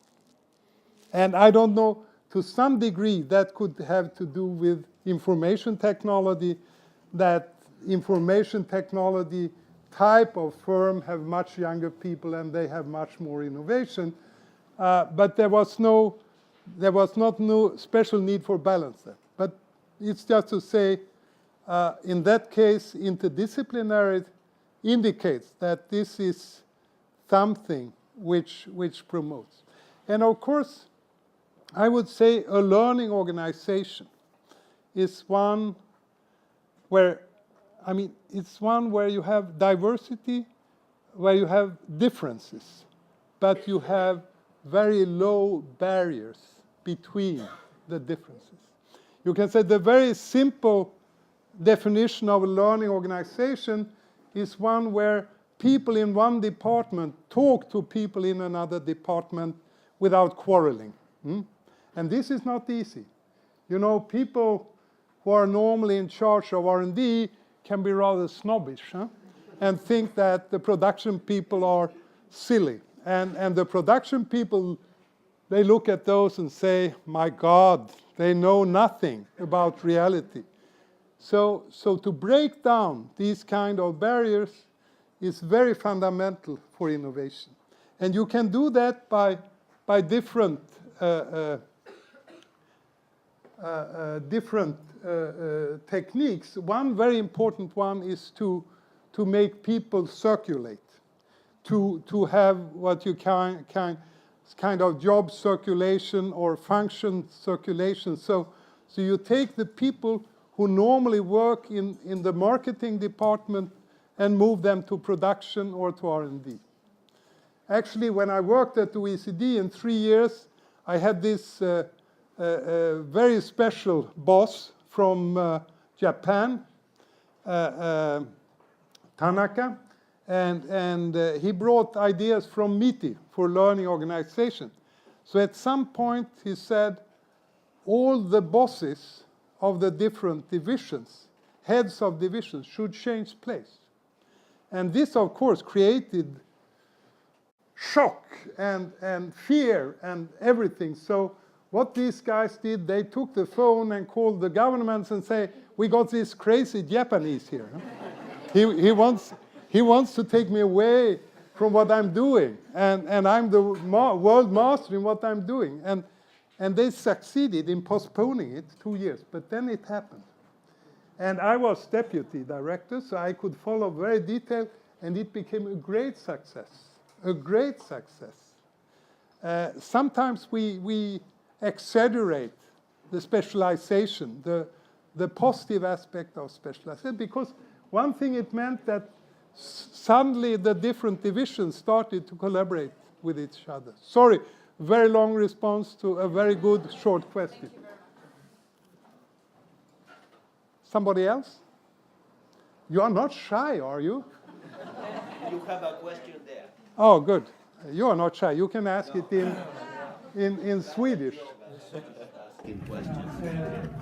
S2: And I don't know, to some degree, that could have to do with information technology, that information technology type of firm have much younger people and they have much more innovation. But there was not no special need for balance there. But it's just to say, in that case, interdisciplinary indicates that this is something which promotes. And of course, I would say a learning organization is one where, it's one where you have diversity, where you have differences, but you have very low barriers between the differences. You can say the very simple definition of a learning organization is one where people in one department talk to people in another department without quarreling. And this is not easy. You know, people who are normally in charge of R&D can be rather snobbish, and think that the production people are silly. And the production people, they look at those and say, my God, they know nothing about reality. So to break down these kind of barriers is very fundamental for innovation. And you can do that by different techniques. One very important one is to make people circulate, to have what you kind of job circulation or function circulation. So you take the people who normally work in the marketing department and move them to production or to R&D. Actually, when I worked at the OECD in 3 years, I had this very special boss from Japan, Tanaka, and he brought ideas from MITI for learning organization. So at some point he said, all the bosses of the different divisions, heads of divisions, should change place. And this, of course, created shock and fear and everything. So what these guys did, they took the phone and called the governments and say, we got this crazy Japanese here. He wants to take me away from what I'm doing. And I'm the world master in what I'm doing. And they succeeded in postponing it 2 years. But then it happened. And I was deputy director, so I could follow very detailed. And it became a great success. A great success. Sometimes we exaggerate the specialization, the positive aspect of specialization, because one thing it meant that suddenly the different divisions started to collaborate with each other. Sorry, very long response to a very good short question. Somebody else? You are not shy, are you?
S3: You have a question there.
S2: Oh, good. You are not shy. You can ask it in Swedish.
S5: The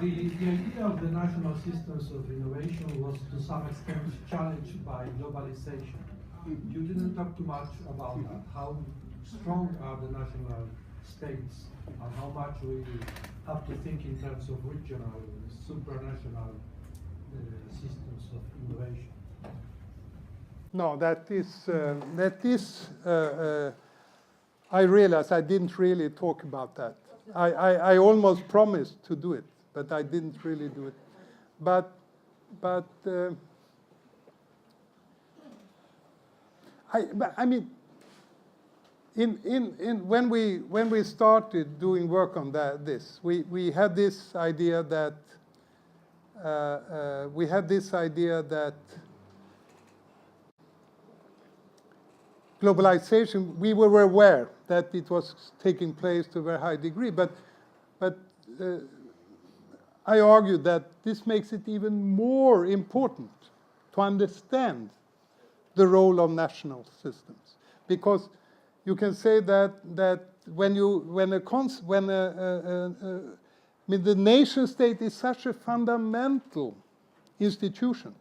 S5: idea of the national systems of innovation was to some extent challenged by globalization. You didn't talk too much about that. How strong are the national states and how much we have to think in terms of regional, supranational systems of innovation?
S2: No, I realize I didn't really talk about that. I almost promised to do it, but I didn't really do it. But I mean, when we started doing work on this, we had this idea that globalization, we were aware that it was taking place to a very high degree, but I argued that this makes it even more important to understand the role of national systems, because you can say that the nation state is such a fundamental institution,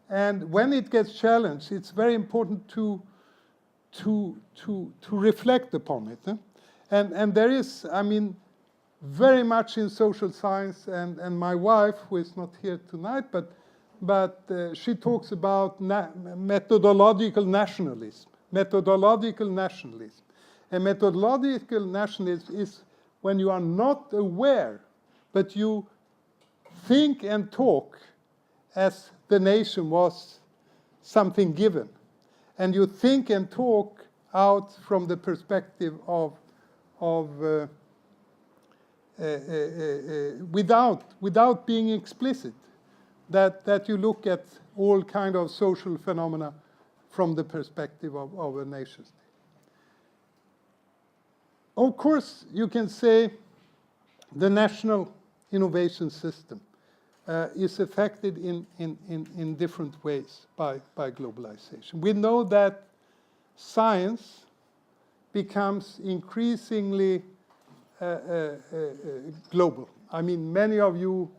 S2: and when it gets challenged, it's very important to reflect upon it. And there is, I mean, very much in social science, and my wife, who is not here tonight, but she talks about methodological nationalism. Methodological nationalism. And methodological nationalism is when you are not aware, but you think and talk as the nation was something given. And you think and talk out from the perspective of without being explicit, that you look at all kind of social phenomena from the perspective of a nation state. Of course, you can say the national innovation system is affected in different ways by globalization. We know that science becomes increasingly global. I mean, many of you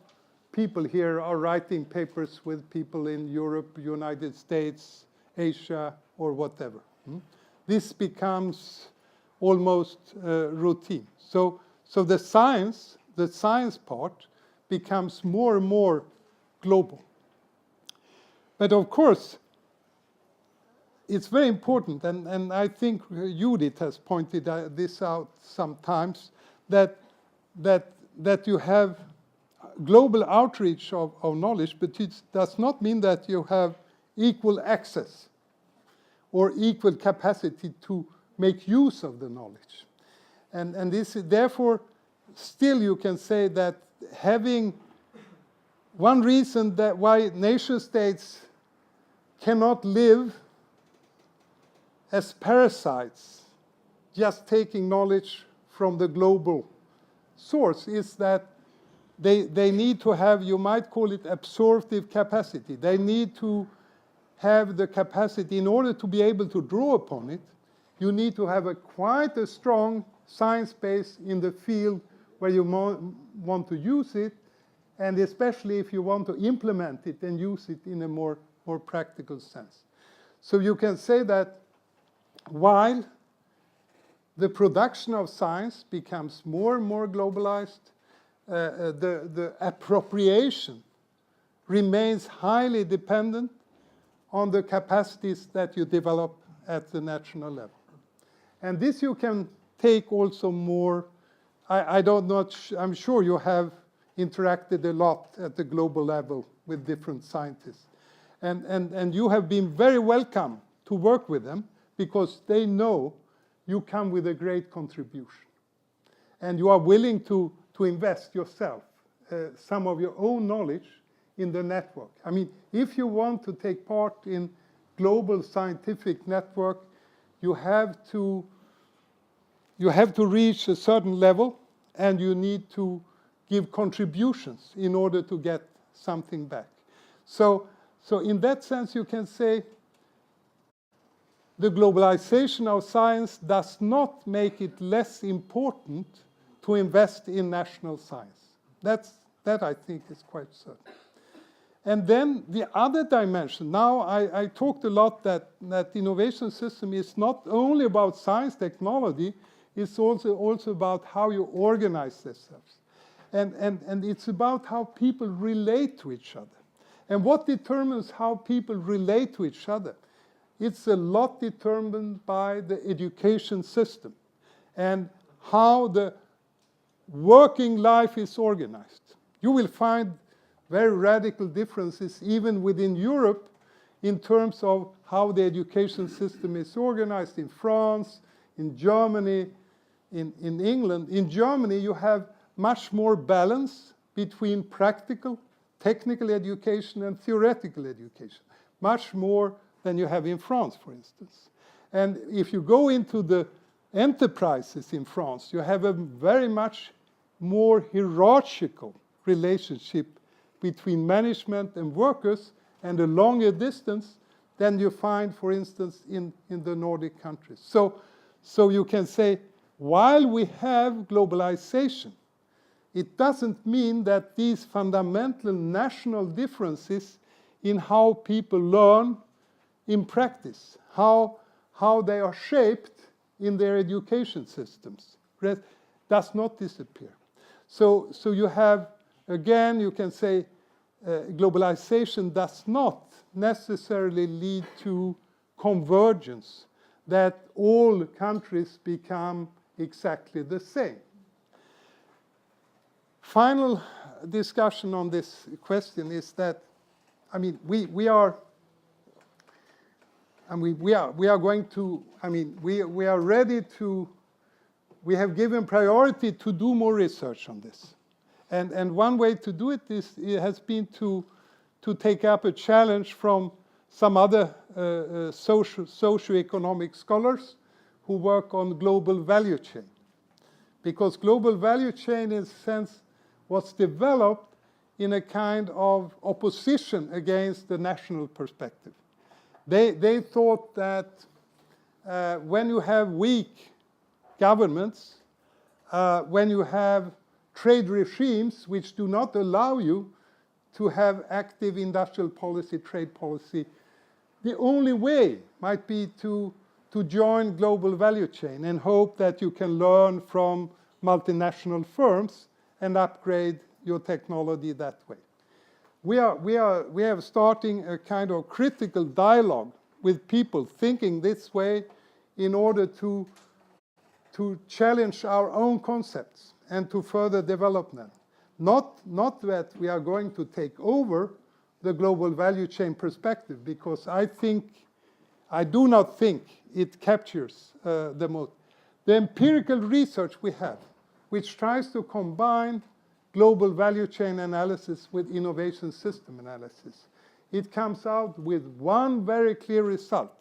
S2: people here are writing papers with people in Europe, United States, Asia, or whatever. This becomes almost routine. So the science part becomes more and more global. But of course, it's very important, and I think Judith has pointed this out sometimes, that you have global outreach of knowledge, but it does not mean that you have equal access or equal capacity to make use of the knowledge. And this, therefore, still you can say that having one reason that why nation states cannot live as parasites, just taking knowledge from the global source is that they need to have, you might call it absorptive capacity. They need to have the capacity, in order to be able to draw upon it, you need to have quite a strong science base in the field where you want to use it, and especially if you want to implement it and use it in a more practical sense. So you can say that while the production of science becomes more and more globalized, the appropriation remains highly dependent on the capacities that you develop at the national level. And this you can take also more, I'm sure you have interacted a lot at the global level with different scientists. And you have been very welcome to work with them because they know you come with a great contribution. And you are willing to invest yourself, some of your own knowledge in the network. I mean, if you want to take part in global scientific network, you have to reach a certain level, and you need to give contributions in order to get something back. So in that sense, you can say the globalization of science does not make it less important to invest in national science. That I think is quite certain. And then the other dimension, now I talked a lot that innovation system is not only about science technology, it's also about how you organize yourselves. And it's about how people relate to each other. And what determines how people relate to each other? It's a lot determined by the education system and how the working life is organized. You will find very radical differences even within Europe in terms of how the education system is organized in France, in Germany, in England. In Germany, you have much more balance between practical, technical education and theoretical education, much more than you have in France, for instance. And if you go into the enterprises in France, you have a very much more hierarchical relationship between management and workers, and a longer distance than you find, for instance, in the Nordic countries. So you can say, while we have globalization, it doesn't mean that these fundamental national differences in how people learn in practice, how they are shaped in their education systems, does not disappear. So you have, again, you can say globalization does not necessarily lead to convergence, that all countries become exactly the same. Final discussion on this question is that, I mean, we are going to, I mean, we are ready to, we have given priority to do more research on this. And one way to do it has been to take up a challenge from some other socioeconomic scholars who work on global value chain. Because global value chain, in a sense, was developed in a kind of opposition against the national perspective. They thought that when you have weak governments, when you have trade regimes which do not allow you to have active industrial policy, trade policy, the only way might be to join global value chain and hope that you can learn from multinational firms and upgrade your technology that way. We are starting a kind of critical dialogue with people thinking this way in order to challenge our own concepts and to further develop them. Not that we are going to take over the global value chain perspective, because I do not think it captures the most. The empirical research we have, which tries to combine global value chain analysis with innovation system analysis, it comes out with one very clear result.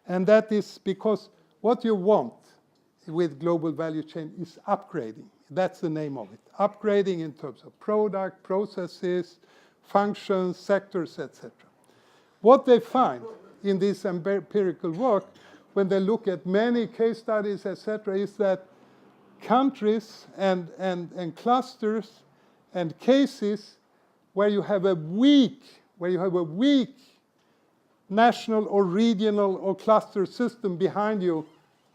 S2: And that is because what you want with global value chain is upgrading. That's the name of it. Upgrading in terms of product, processes, functions, sectors, etc. What they find in this empirical work, when they look at many case studies, etc., is that countries and clusters and cases where you have a weak national or regional or cluster system behind you,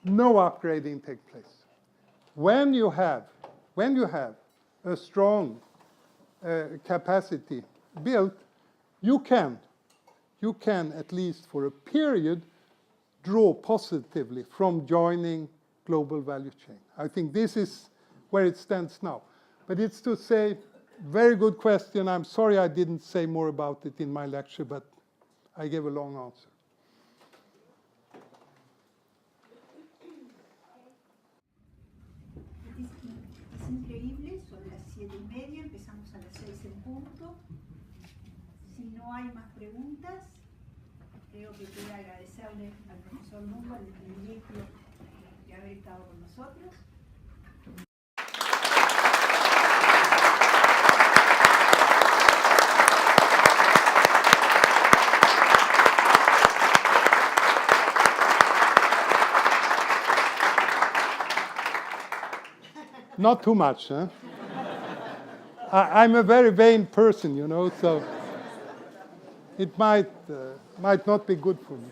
S2: no upgrading takes place. When you have a strong capacity built, you can, at least for a period, draw positively from joining global value chain. I think this is where it stands now. But it's to say, very good question. I'm sorry I didn't say more about it in my lecture, but I gave a long answer.
S1: Es increíble, son las 7:30, empezamos a las 6 en punto. Si no hay más preguntas, creo que queda agradecerle al profesor Lundvall el privilegio de haber estado con nosotros.
S2: Not too much, huh? I'm a very vain person, you know, so it might not be good for me.